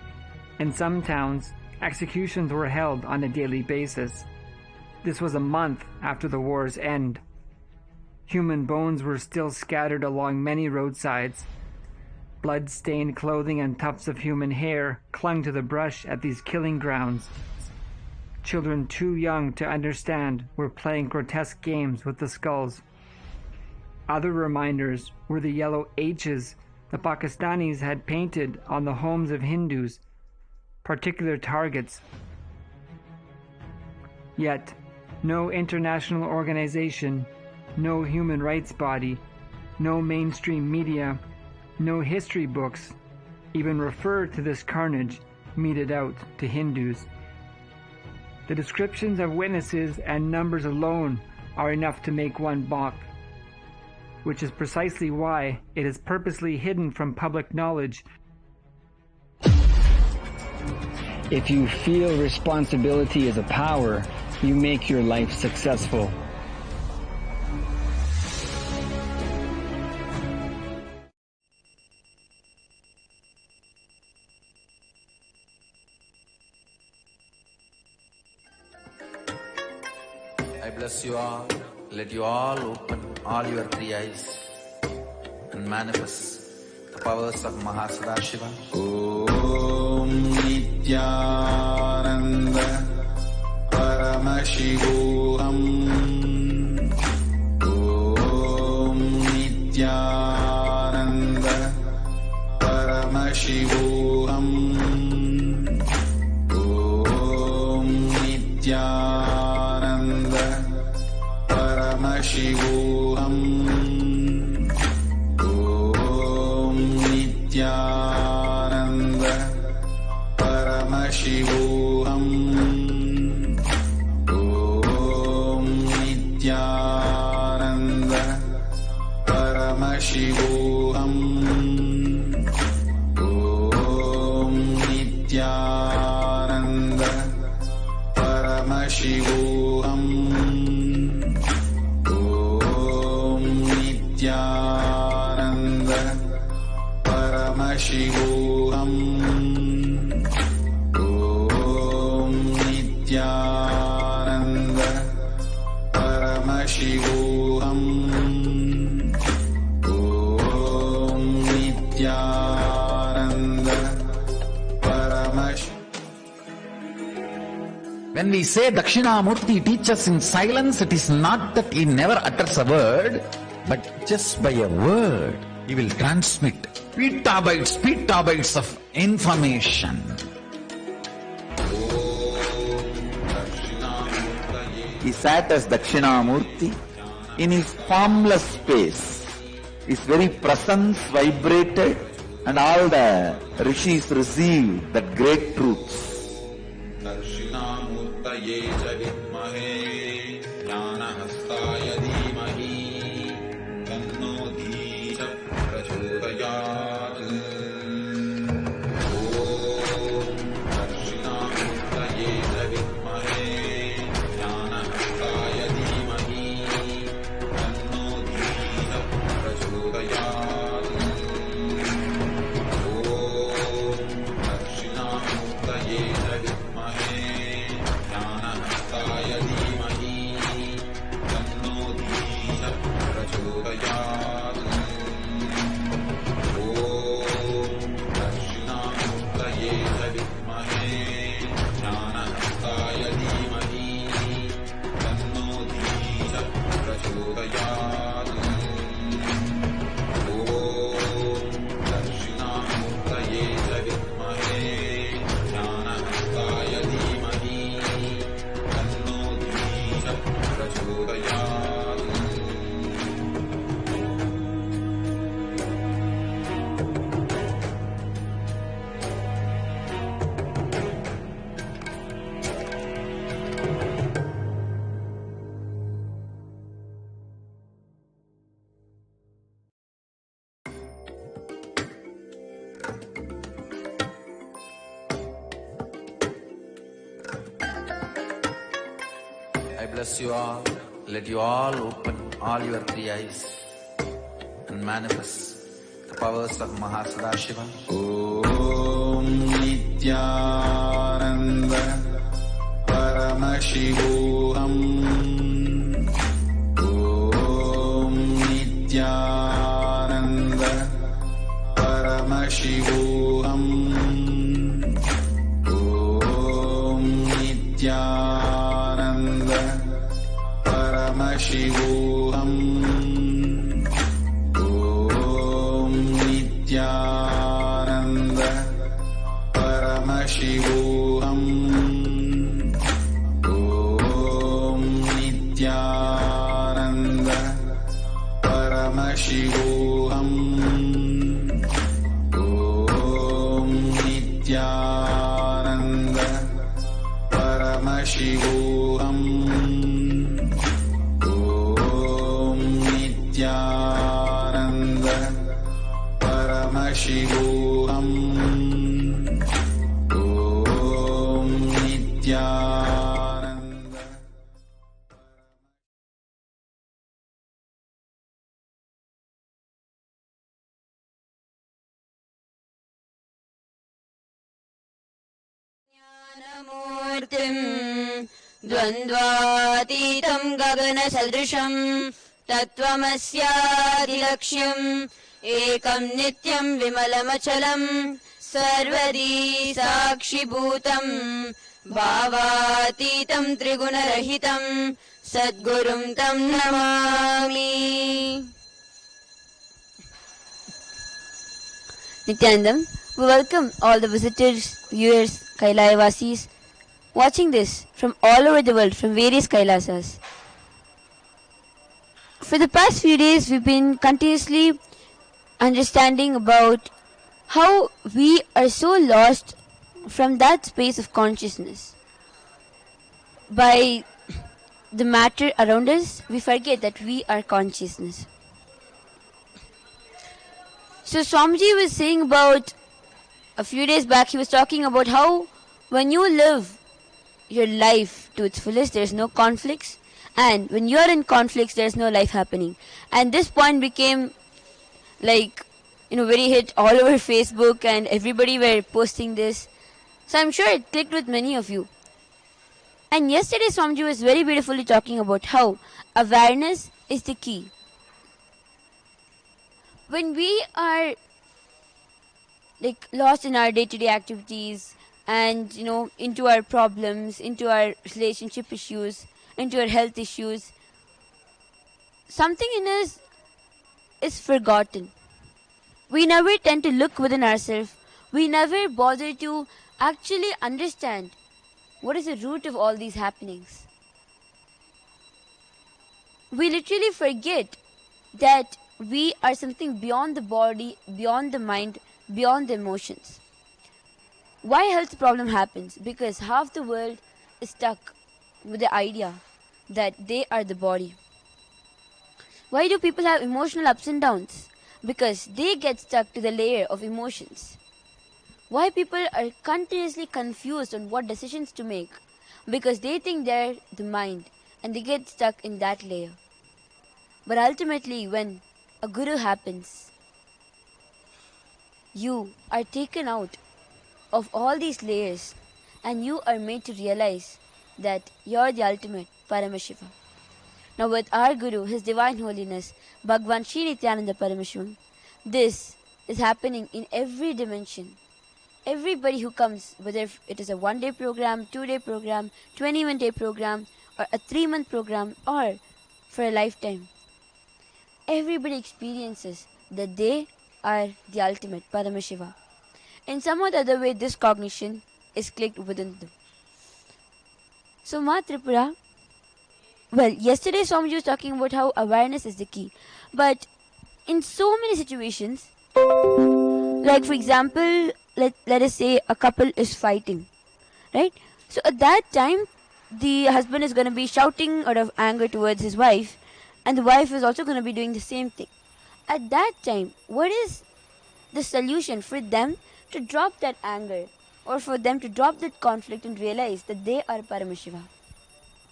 In some towns, executions were held on a daily basis. This was a month after the war's end. Human bones were still scattered along many roadsides. Blood-stained clothing and tufts of human hair clung to the brush at these killing grounds. Children too young to understand were playing grotesque games with the skulls. Other reminders were the yellow H's the Pakistanis had painted on the homes of Hindus, particular targets. Yet, no international organization, no human rights body, no mainstream media, no history books even refer to this carnage meted out to Hindus. The descriptions of witnesses and numbers alone are enough to make one balk, which is precisely why it is purposely hidden from public knowledge. If you feel responsibility is a power, you make your life successful. I bless you all. Let you all open all your three eyes and manifest the powers of Mahasudashiva. Om Nithyananda Paramashivoham. Om Nithyananda Paramashivoham. Om Nithyananda Paramashivoham. Om Nithyananda Paramashivoham. Om Nithyananda Paramashivoham. Om Nithyananda Paramashivoham. Om Nithyananda Paramashivoham. Om Nithyananda Paramashivoham. Om Nithyananda Paramashivoham. When we say Dakshinamurti teaches in silence, it is not that he never utters a word, but just by a word, he will transmit petabytes of information. He sat as Dakshinamurti in his formless space. His very presence vibrated and all the rishis received that great truths. Dakshinamurtaye javidmahe jnanahastaya dhimahi tanno dheesha prachodayat. Om Dakshinamurtaye javidmahe jnanahastaya dhimahi tanno dheesha prachodayat. Om Dakshinamurtaye javidmahe jnanahastaya dhimahi tanno dheesha prachodayat. Om Dakshinamurtaye javidmahe jnanahastaya dhimahi tanno dheesha prachodayat. Om Dakshinamurtaye javidmahe jnanahastaya dhimahi tanno dheesha prachodayat. I bless you all. Let you all open all your three eyes and manifest the powers of Mahasudashiva. Om Nithyananda Paramashivoham. Paramashivoham. Om Nithyananda. Paramashivoham. Om Nithyananda. Paramashivoham. Om Nithyananda. Paramashivoham. Om Nithyananda. Paramashivoham. Om Nithyananda. Paramashivoham. Om Nithyananda. Paramashivoham. Om Nithyananda. ज्ञानमूर्तिम् द्वन्द्वातीतम् गगनसदृशम् तत्त्वमस्यादिलक्ष्यम् एकम् नित्यम् विमलमचलम् सर्वदी साक्षिभूतम् भावातीतम् त्रिगुणरहितम् सद्गुरुम् तम् Namami. Nithyanandam, we welcome all the visitors, viewers, Kailaya-vasis watching this from all over the world, from various Kailasas. For the past few days, we've been continuously understanding about how we are so lost from that space of consciousness. By the matter around us, we forget that we are consciousness. So Swamiji was saying about, a few days back, he was talking about how when you live your life to its fullest, there's no conflicts, and when you're in conflicts, there's no life happening. And this point became like, very hit all over Facebook, and everybody were posting this. So I'm sure it clicked with many of you. And yesterday Swamiji was very beautifully talking about how awareness is the key. When we are lost in our day-to-day activities and into our problems, into our relationship issues, into our health issues, something in us is forgotten. We never tend to look within ourselves. We never bother to actually understand what is the root of all these happenings. We literally forget that we are something beyond the body, beyond the mind, beyond the emotions. Why health problem happens? Because half the world is stuck with the idea that they are the body. Why do people have emotional ups and downs? Because they get stuck to the layer of emotions. Why people are continuously confused on what decisions to make? Because they think they're the mind and they get stuck in that layer. But ultimately, when a guru happens, you are taken out of all these layers and you are made to realize that you're the ultimate Paramashivam. Now with our Guru, His Divine Holiness, Bhagwan Sri Nithyananda Paramashivam, this is happening in every dimension. Everybody who comes, whether it is a 1-day program, 2-day program, 21-day program, or a 3-month program, or for a lifetime, everybody experiences that they are the ultimate Paramashiva. In some or the other way, this cognition is clicked within them. So, Ma Tripura, well, yesterday Swamiji was talking about how awareness is the key. But in so many situations, like for example, let us say a couple is fighting, right? So at that time, the husband is going to be shouting out of anger towards his wife, and the wife is also going to be doing the same thing. At that time, what is the solution for them to drop that anger, or for them to drop that conflict and realize that they are Paramashiva?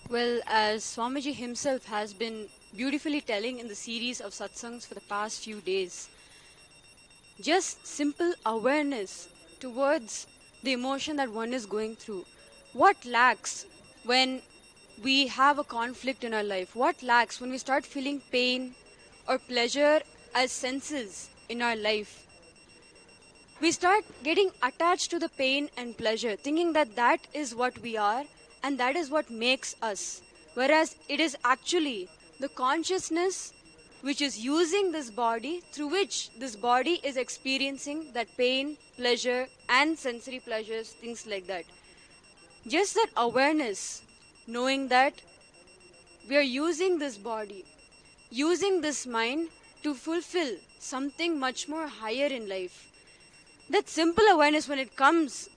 Well, as Swamiji himself has been beautifully telling in the series of satsangs for the past few days, just simple awareness towards the emotion that one is going through. What lacks? when we have a conflict in our life? What lacks when we start feeling pain or pleasure as senses in our life? We start getting attached to the pain and pleasure, thinking that that is what we are and that is what makes us. Whereas it is actually the consciousness which is using this body, through which this body is experiencing that pain, pleasure, and sensory pleasures, things like that. Just that awareness, knowing that we are using this body, using this mind to fulfill something much more higher in life. That simple awareness, when it comes,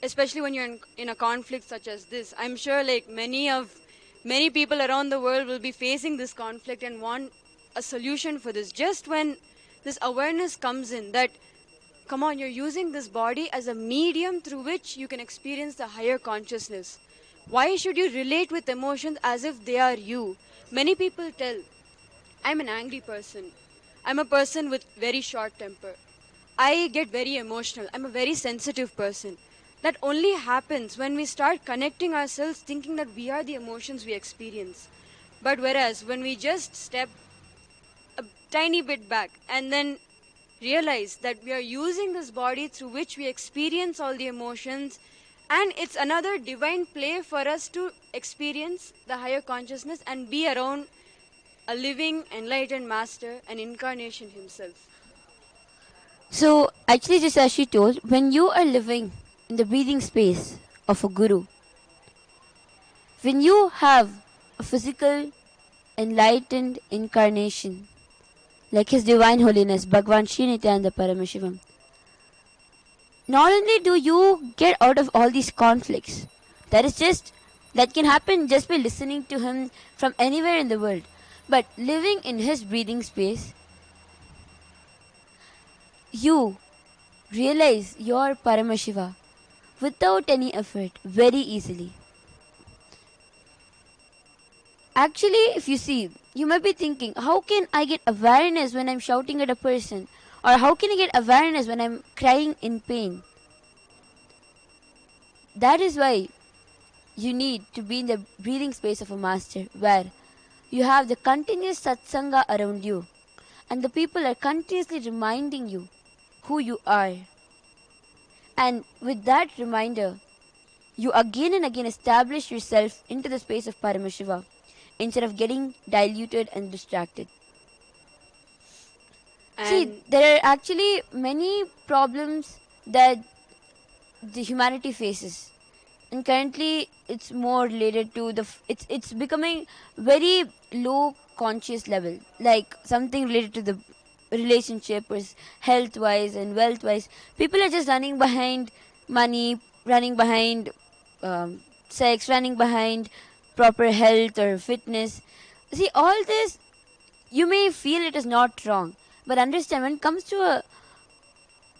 especially when you're in a conflict such as this, I'm sure like many people around the world will be facing this conflict and want a solution for this. Just when this awareness comes in that, come on, you're using this body as a medium through which you can experience the higher consciousness. Why should you relate with emotions as if they are you? Many people tell, I'm an angry person. I'm a person with very short temper. I get very emotional. I'm a very sensitive person. That only happens when we start connecting ourselves thinking that we are the emotions we experience. But whereas when we just step a tiny bit back and then realize that we are using this body through which we experience all the emotions, and it's another divine play for us to experience the higher consciousness and be around a living enlightened master, an incarnation himself. So, actually, just as she told, when you are living in the breathing space of a guru, when you have a physical, enlightened incarnation, like His Divine Holiness, Bhagwan Sri Nithyananda Paramashivam, not only do you get out of all these conflicts, that can happen just by listening to him from anywhere in the world, but living in his breathing space, you realize your Paramashiva without any effort very easily. Actually, if you see, you might be thinking, how can I get awareness when I'm shouting at a person? Or how can I get awareness when I'm crying in pain? That is why you need to be in the breathing space of a master, where you have the continuous satsanga around you and the people are continuously reminding you who you are. And with that reminder, you again and again establish yourself into the space of Paramashiva instead of getting diluted and distracted. See, there are actually many problems that the humanity faces, and currently it's more related to it's becoming very low conscious level, like something related to the relationship or health wise and wealth wise. People are just running behind money, running behind sex, running behind proper health or fitness. See, all this, you may feel it is not wrong, but understand, when it comes to a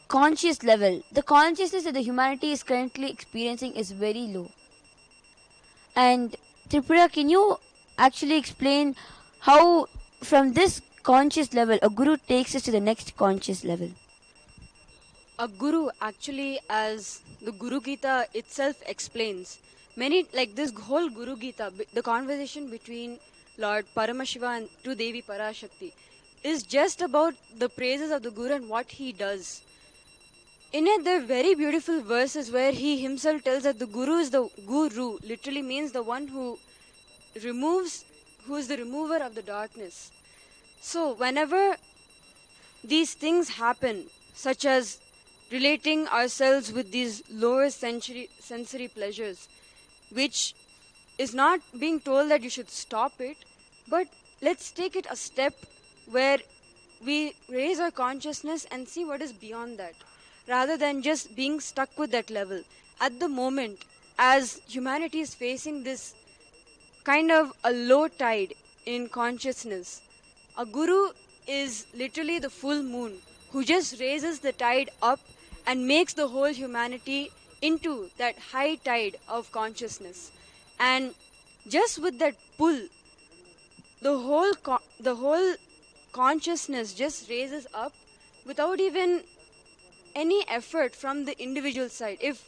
conscious level, the consciousness that the humanity is currently experiencing is very low. And Tripura, can you actually explain how from this conscious level a guru takes us to the next conscious level? A guru, actually, as the Guru Gita itself explains, many, like this whole Guru Gita, the conversation between Lord Paramashiva and to Devi Parashakti is just about the praises of the Guru and what he does. In it, there are very beautiful verses where he himself tells that the Guru is the Guru, literally means the one who is the remover of the darkness. So, whenever these things happen, such as relating ourselves with these lower sensory pleasures, which is not being told that you should stop it, but let's take it a step where we raise our consciousness and see what is beyond that, rather than just being stuck with that level. At the moment, as humanity is facing this kind of a low tide in consciousness, a guru is literally the full moon who just raises the tide up and makes the whole humanity into that high tide of consciousness. And just with that pull, the whole consciousness just raises up without even any effort from the individual side. If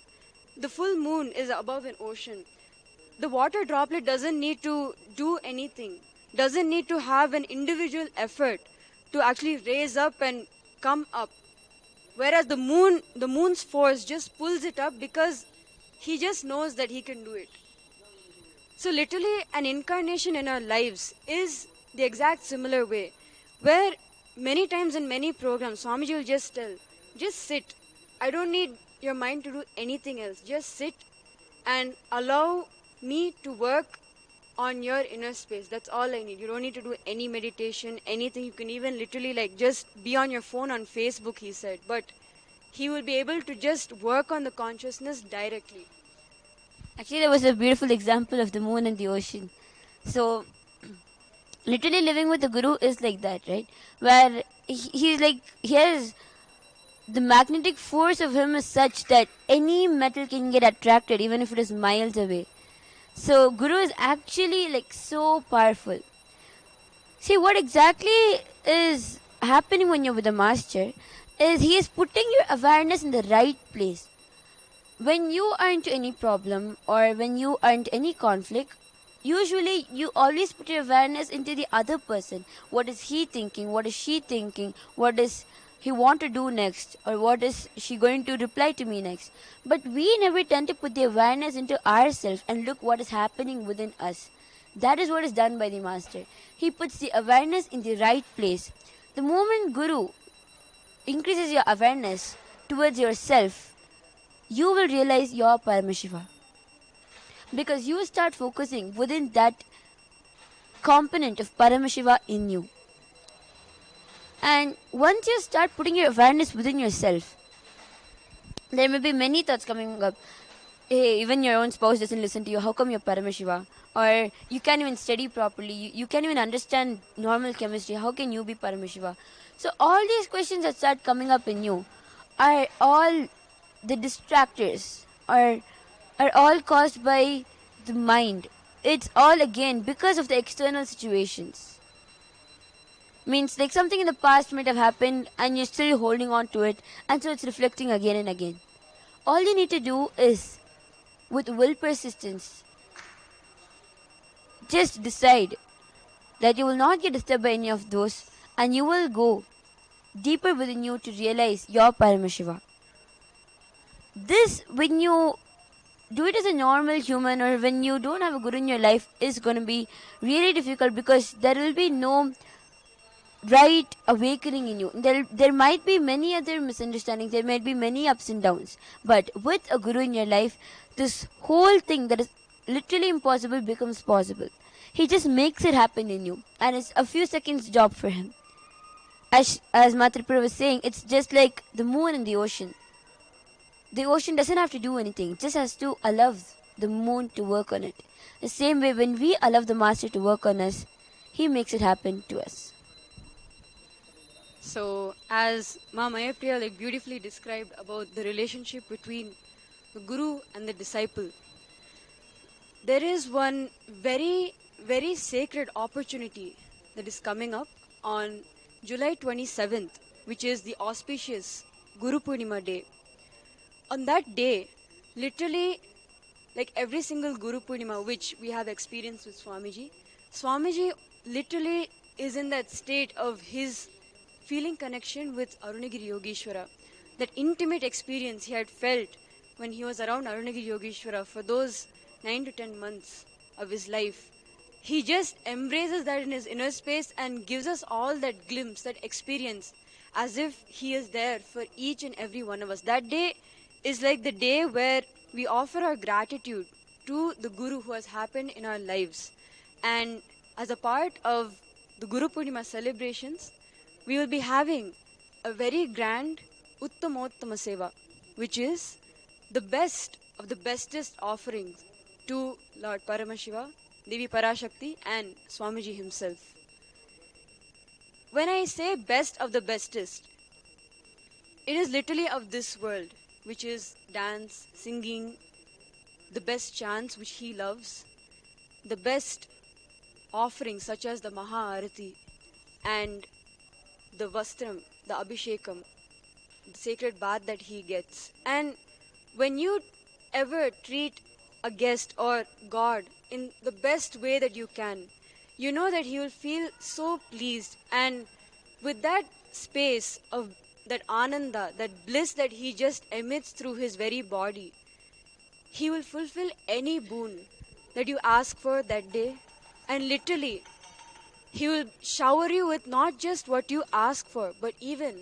the full moon is above an ocean, the water droplet doesn't need to do anything, doesn't need to have an individual effort to actually raise up and come up. Whereas the moon's force just pulls it up because he just knows that he can do it. So literally an incarnation in our lives is the exact similar way, where many times in many programs, Swamiji will just tell, just sit. I don't need your mind to do anything else. Just sit and allow me to work on your inner space. That's all I need. You don't need to do any meditation, anything. You can even literally like just be on your phone on Facebook, he said. But he will be able to just work on the consciousness directly. Actually, that was a beautiful example of the moon and the ocean. So, literally living with the guru is like that, right? Where he's like, the magnetic force of him is such that any metal can get attracted even if it is miles away. So, guru is actually like so powerful. See, what exactly is happening when you're with the master is he is putting your awareness in the right place. When you are into any problem or when you are into any conflict, usually you always put your awareness into the other person. What is he thinking? What is she thinking? What does he want to do next? Or what is she going to reply to me next? But we never tend to put the awareness into ourselves and look what is happening within us. That is what is done by the master. He puts the awareness in the right place. The moment Guru increases your awareness towards yourself, you will realize your Paramashiva. Because you start focusing within that component of Paramashiva in you. And once you start putting your awareness within yourself, there may be many thoughts coming up. Hey, even your own spouse doesn't listen to you. How come you're Paramashiva? Or you can't even study properly. You can't even understand normal chemistry. How can you be Paramashiva? So all these questions that start coming up in you are all the distractors, are all caused by the mind. It's all again because of the external situations. Means like something in the past might have happened and you're still holding on to it, and so it's reflecting again and again. All you need to do is, with will persistence, just decide that you will not get disturbed by any of those, and you will go deeper within you to realize your Paramashiva. This, when you do it as a normal human or when you don't have a guru in your life, is going to be really difficult because there will be no right awakening in you. There might be many other misunderstandings, there might be many ups and downs, but with a guru in your life, this whole thing that is literally impossible becomes possible. He just makes it happen in you, and it's a few seconds job for him. As Matripura was saying, it's just like the moon and the ocean. The ocean doesn't have to do anything, it just has to allow the moon to work on it. The same way, when we allow the master to work on us, he makes it happen to us. So, as Ma Mayapriya like beautifully described about the relationship between the guru and the disciple, there is one very, very sacred opportunity that is coming up on July 27th, which is the auspicious Guru Purnima day. On that day, literally, like every single Guru Purnima which we have experienced with Swamiji literally is in that state of his feeling connection with Arunagiri Yogeshwara. That intimate experience he had felt when he was around Arunagiri Yogeshwara for those 9 to 10 months of his life. He just embraces that in his inner space and gives us all that glimpse, that experience, as if he is there for each and every one of us. That day is like the day where we offer our gratitude to the Guru who has happened in our lives. And as a part of the Guru Purnima celebrations, we will be having a very grand Uttamottama Seva, which is the best of the bestest offerings to Lord Paramashiva, Devi Parashakti and Swamiji himself. When I say best of the bestest, it is literally of this world, which is dance, singing, the best chants which he loves, the best offerings such as the Maha Arati and the Vastram, the Abhishekam, the sacred bath that he gets. And when you ever treat a guest or God in the best way that you can, you know that he will feel so pleased. And with that space of that ananda, that bliss that he just emits through his very body, he will fulfill any boon that you ask for that day. And literally, he will shower you with not just what you ask for, but even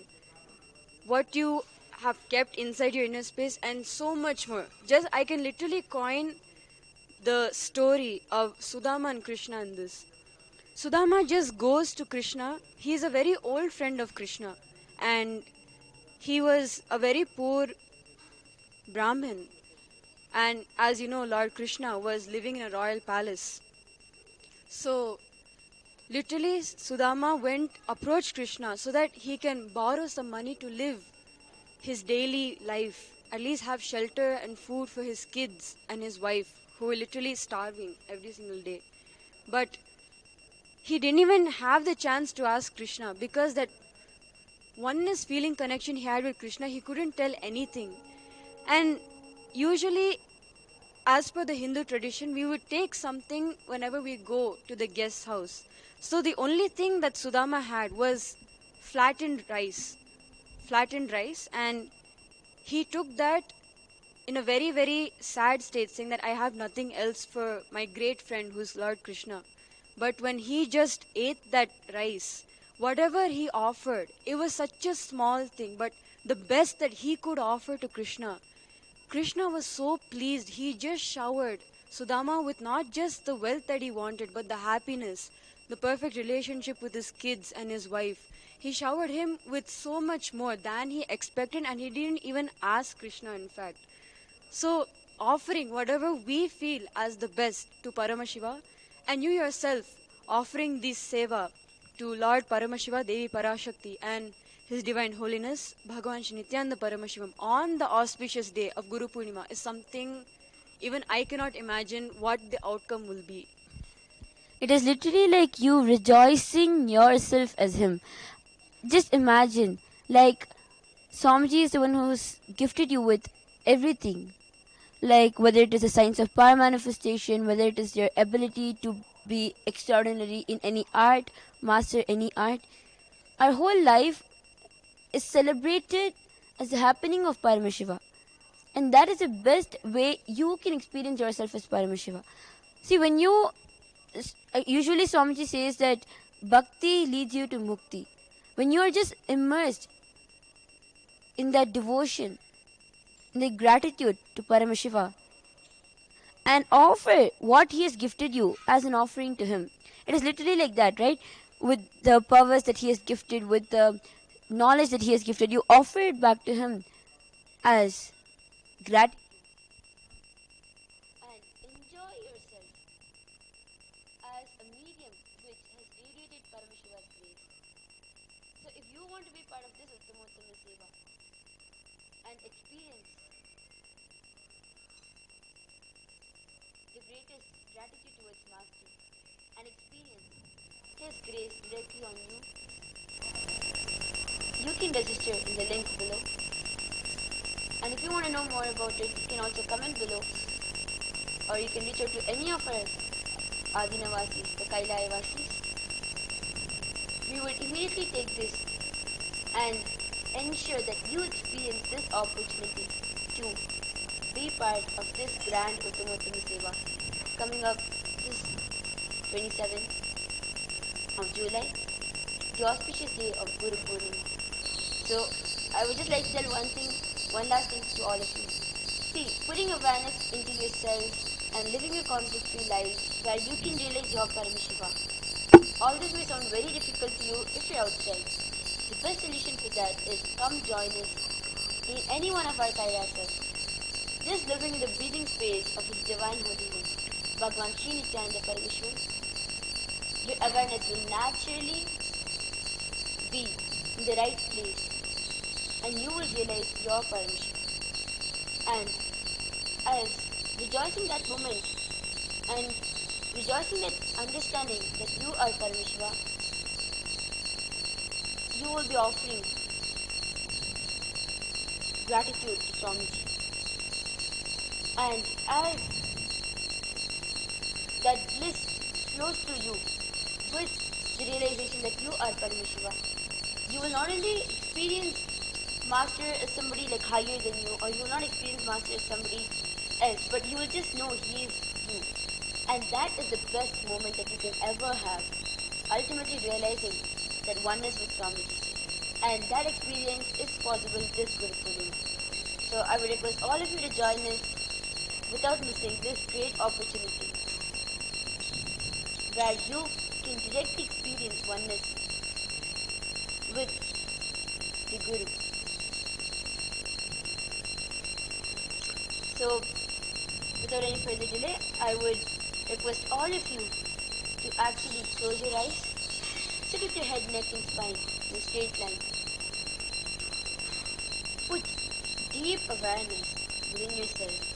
what you have kept inside your inner space and so much more. Just I can literally coin the story of Sudama and Krishna in this. Sudama just goes to Krishna. He is a very old friend of Krishna, and he was a very poor Brahmin. And as you know, Lord Krishna was living in a royal palace. So literally, Sudama approached Krishna so that he can borrow some money to live his daily life, at least have shelter and food for his kids and his wife, who were literally starving every single day. But he didn't even have the chance to ask Krishna, because that oneness feeling connection he had with Krishna, he couldn't tell anything. And usually, as per the Hindu tradition, we would take something whenever we go to the guest's house. So the only thing that Sudama had was flattened rice. Flattened rice, and he took that in a very, very sad state, saying that I have nothing else for my great friend who's Lord Krishna. But when he just ate that rice, whatever he offered, it was such a small thing, but the best that he could offer to Krishna. Krishna was so pleased. He just showered Sudama with not just the wealth that he wanted, but the happiness, the perfect relationship with his kids and his wife. He showered him with so much more than he expected, and he didn't even ask Krishna, in fact. So, offering whatever we feel as the best to Paramashiva, and you yourself offering this seva to Lord Paramashiva, Devi Parashakti, and His Divine Holiness, Bhagavan Shri Nithyananda Paramashivam, on the auspicious day of Guru Purnima is something even I cannot imagine what the outcome will be. It is literally like you rejoicing yourself as him. Just imagine, like Swamiji is the one who's gifted you with everything. Like whether it is a science of power manifestation, whether it is your ability to be extraordinary in any art, master any art. Our whole life is celebrated as the happening of Paramashiva. And that is the best way you can experience yourself as Paramashiva. See, when you usually Swamiji says that bhakti leads you to mukti. When you are just immersed in that devotion, in the gratitude to Paramashiva, and offer what he has gifted you as an offering to him. It is literally like that, right? With the powers that he has gifted, with the knowledge that he has gifted, you offer it back to him as gratitude. And enjoy yourself as a medium which has radiated Paramashiva's grace. So if you want to be part of this Uttamottama Seva and experience the greatest gratitude towards Master and experience His grace directly on you, you can register in the link below. And if you want to know more about it, you can also comment below, or you can reach out to any of our Adinavasis, the Kailaya-vasis. We would immediately take this and ensure that you experience this opportunity to be part of this grand Uttamottama Seva coming up this 27th of July, the auspicious day of Guru Purnima. So I would just like to tell one last thing to all of you. See, putting awareness into yourself and living a conflict-free life where you can realize your Paramashiva. All this may sound very difficult to you if you're outside. The best solution for that is come join us in any one of our Kailasas. Just living in the breathing space of His Divine Holiness, Bhagavan Shri Nithyananda Paramashivam, your awareness will naturally be in the right place and you will realize your Paramashiva. And as rejoicing that moment and rejoicing that understanding that you are Paramashiva, you will be offering gratitude to Swamiji. And as that bliss flows through you with the realization that you are Paramashiva. You will not only experience Master as somebody like higher than you, or you will not experience Master as somebody else, but you will just know he is you. And that is the best moment that you can ever have. Ultimately realizing that oneness with Swamiji. And that experience is possible this Guru Purnima. So I would request all of you to join us without missing this great opportunity where you can directly experience oneness with the Guru. So without any further delay, I would request all of you to actually close your eyes, sit with your head, neck and spine in a straight line. Put deep awareness within yourself.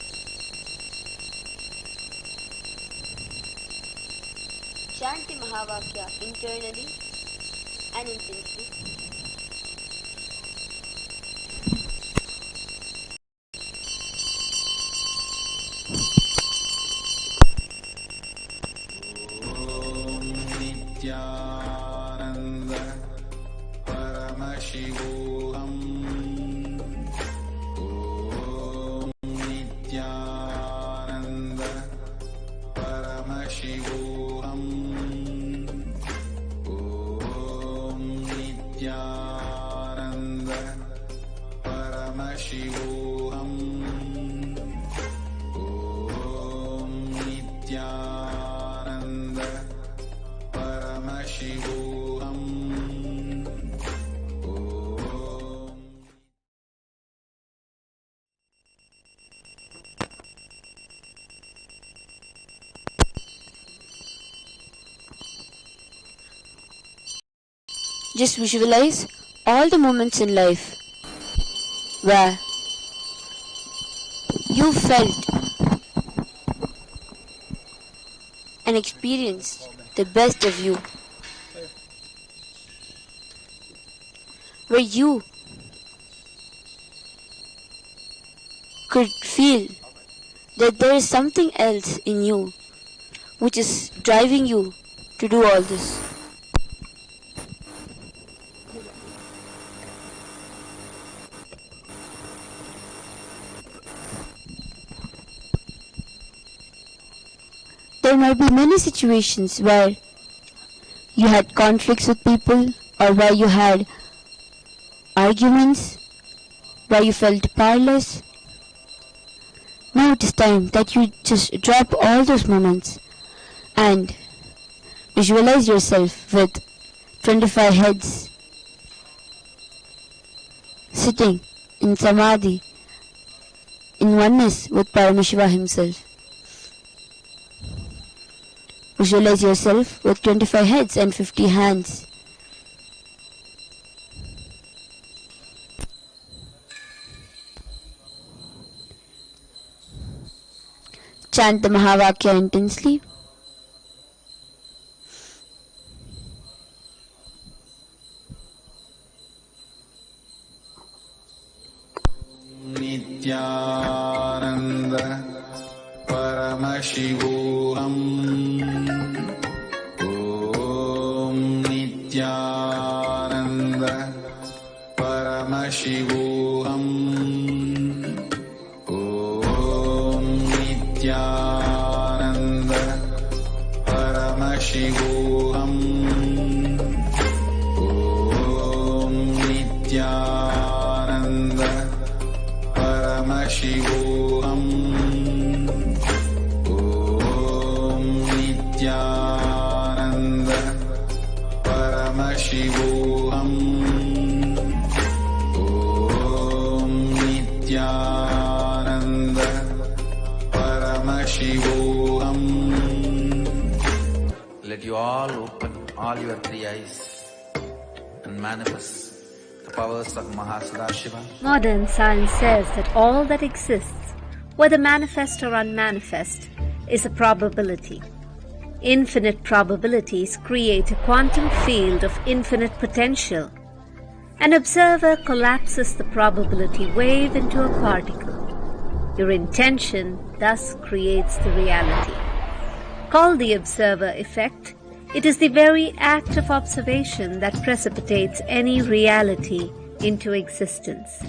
Chant the Mahavakya internally and intensely. Nithyananda Paramashivoham. Om Nithyananda Paramashivoham. Om Nithyananda Paramashivoham. Om Nithyananda Paramashivoham. Just visualize all the moments in life where you felt and experienced the best of you, where you could feel that there is something else in you which is driving you to do all this. There might be many situations where you had conflicts with people, or where you had arguments, where you felt powerless. Now it is time that you just drop all those moments and visualize yourself with 25 heads sitting in Samadhi in oneness with Paramashiva himself. Visualize yourself with 25 heads and 50 hands. Chant the Mahavakya intensely. Nithyananda Paramashivoham. Om Nithyananda Paramashivoham. Om Nithyananda Paramashivoham. Om Nithyananda Paramashivoham. Om Nithyananda Paramashivoham. Om Nithyananda Paramashivoham. Let you all open all your three eyes and manifest the powers of Mahasudashiva. Modern science says that all that exists, whether manifest or unmanifest, is a probability. Infinite probabilities create a quantum field of infinite potential. An observer collapses the probability wave into a particle. Your intention thus creates the reality. Called the observer effect, it is the very act of observation that precipitates any reality into existence.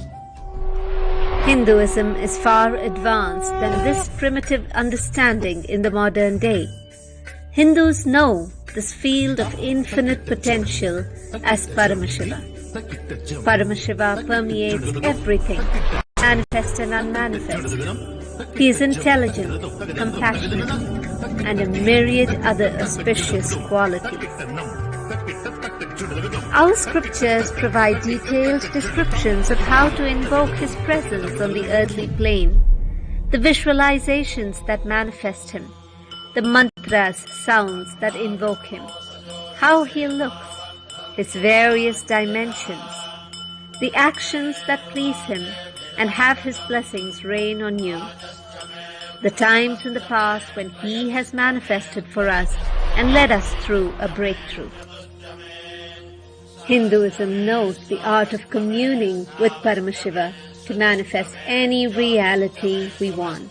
Hinduism is far advanced than this primitive understanding in the modern day. Hindus know this field of infinite potential as Paramashiva. Paramashiva permeates everything, manifest and unmanifest. He is intelligent, compassionate, and a myriad other auspicious qualities. Our scriptures provide detailed descriptions of how to invoke His presence on the earthly plane, the visualizations that manifest Him, the mantras, sounds that invoke Him, how He looks, His various dimensions, the actions that please Him and have His blessings rain on you, the times in the past when He has manifested for us and led us through a breakthrough. Hinduism knows the art of communing with Paramashiva to manifest any reality we want.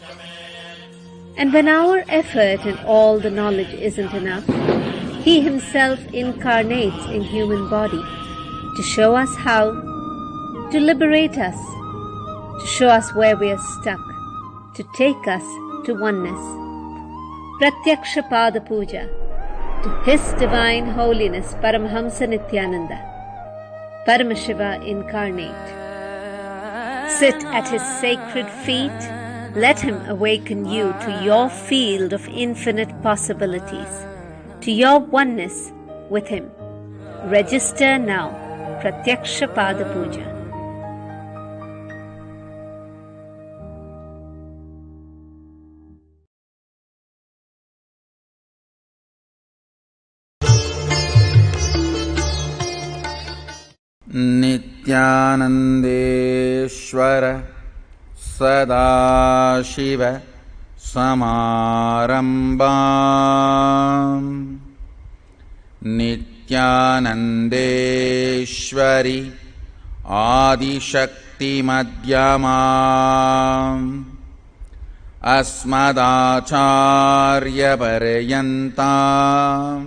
And when our effort and all the knowledge isn't enough, He Himself incarnates in human body to show us how, to liberate us, to show us where we are stuck, to take us to oneness. Pratyaksha Pada Puja to His Divine Holiness Paramahamsa Nithyananda, Paramashiva incarnate. Sit at His sacred feet, let Him awaken you to your field of infinite possibilities, to your oneness with Him. Register now, Pratyaksha Pada Puja. Nithyanandeshwara Sadashiva Samarambam Nithyanandeshwari Adishakti Madhyamam Asmadacharya Paryantam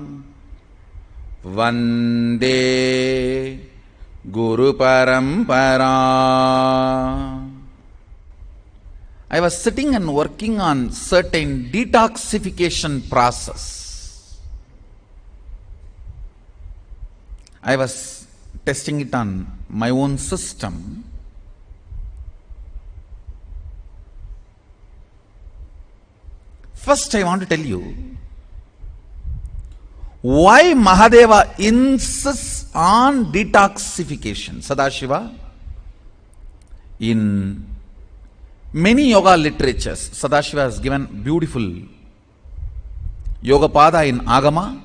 Vande Guru Parampara. I was sitting and working on certain detoxification process. I was testing it on my own system. First, I want to tell you why Mahadeva insists on detoxification. Sadashiva, in many yoga literatures, Sadashiva has given beautiful Yoga Pada in Agama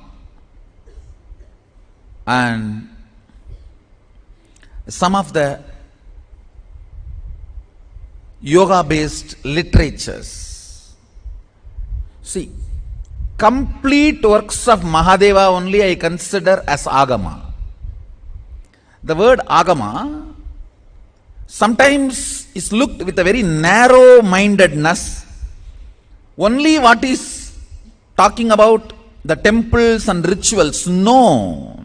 and some of the yoga based literatures. See, complete works of Mahadeva only I consider as Agama. The word Agama sometimes is looked with a very narrow-mindedness. Only what is talking about the temples and rituals. No.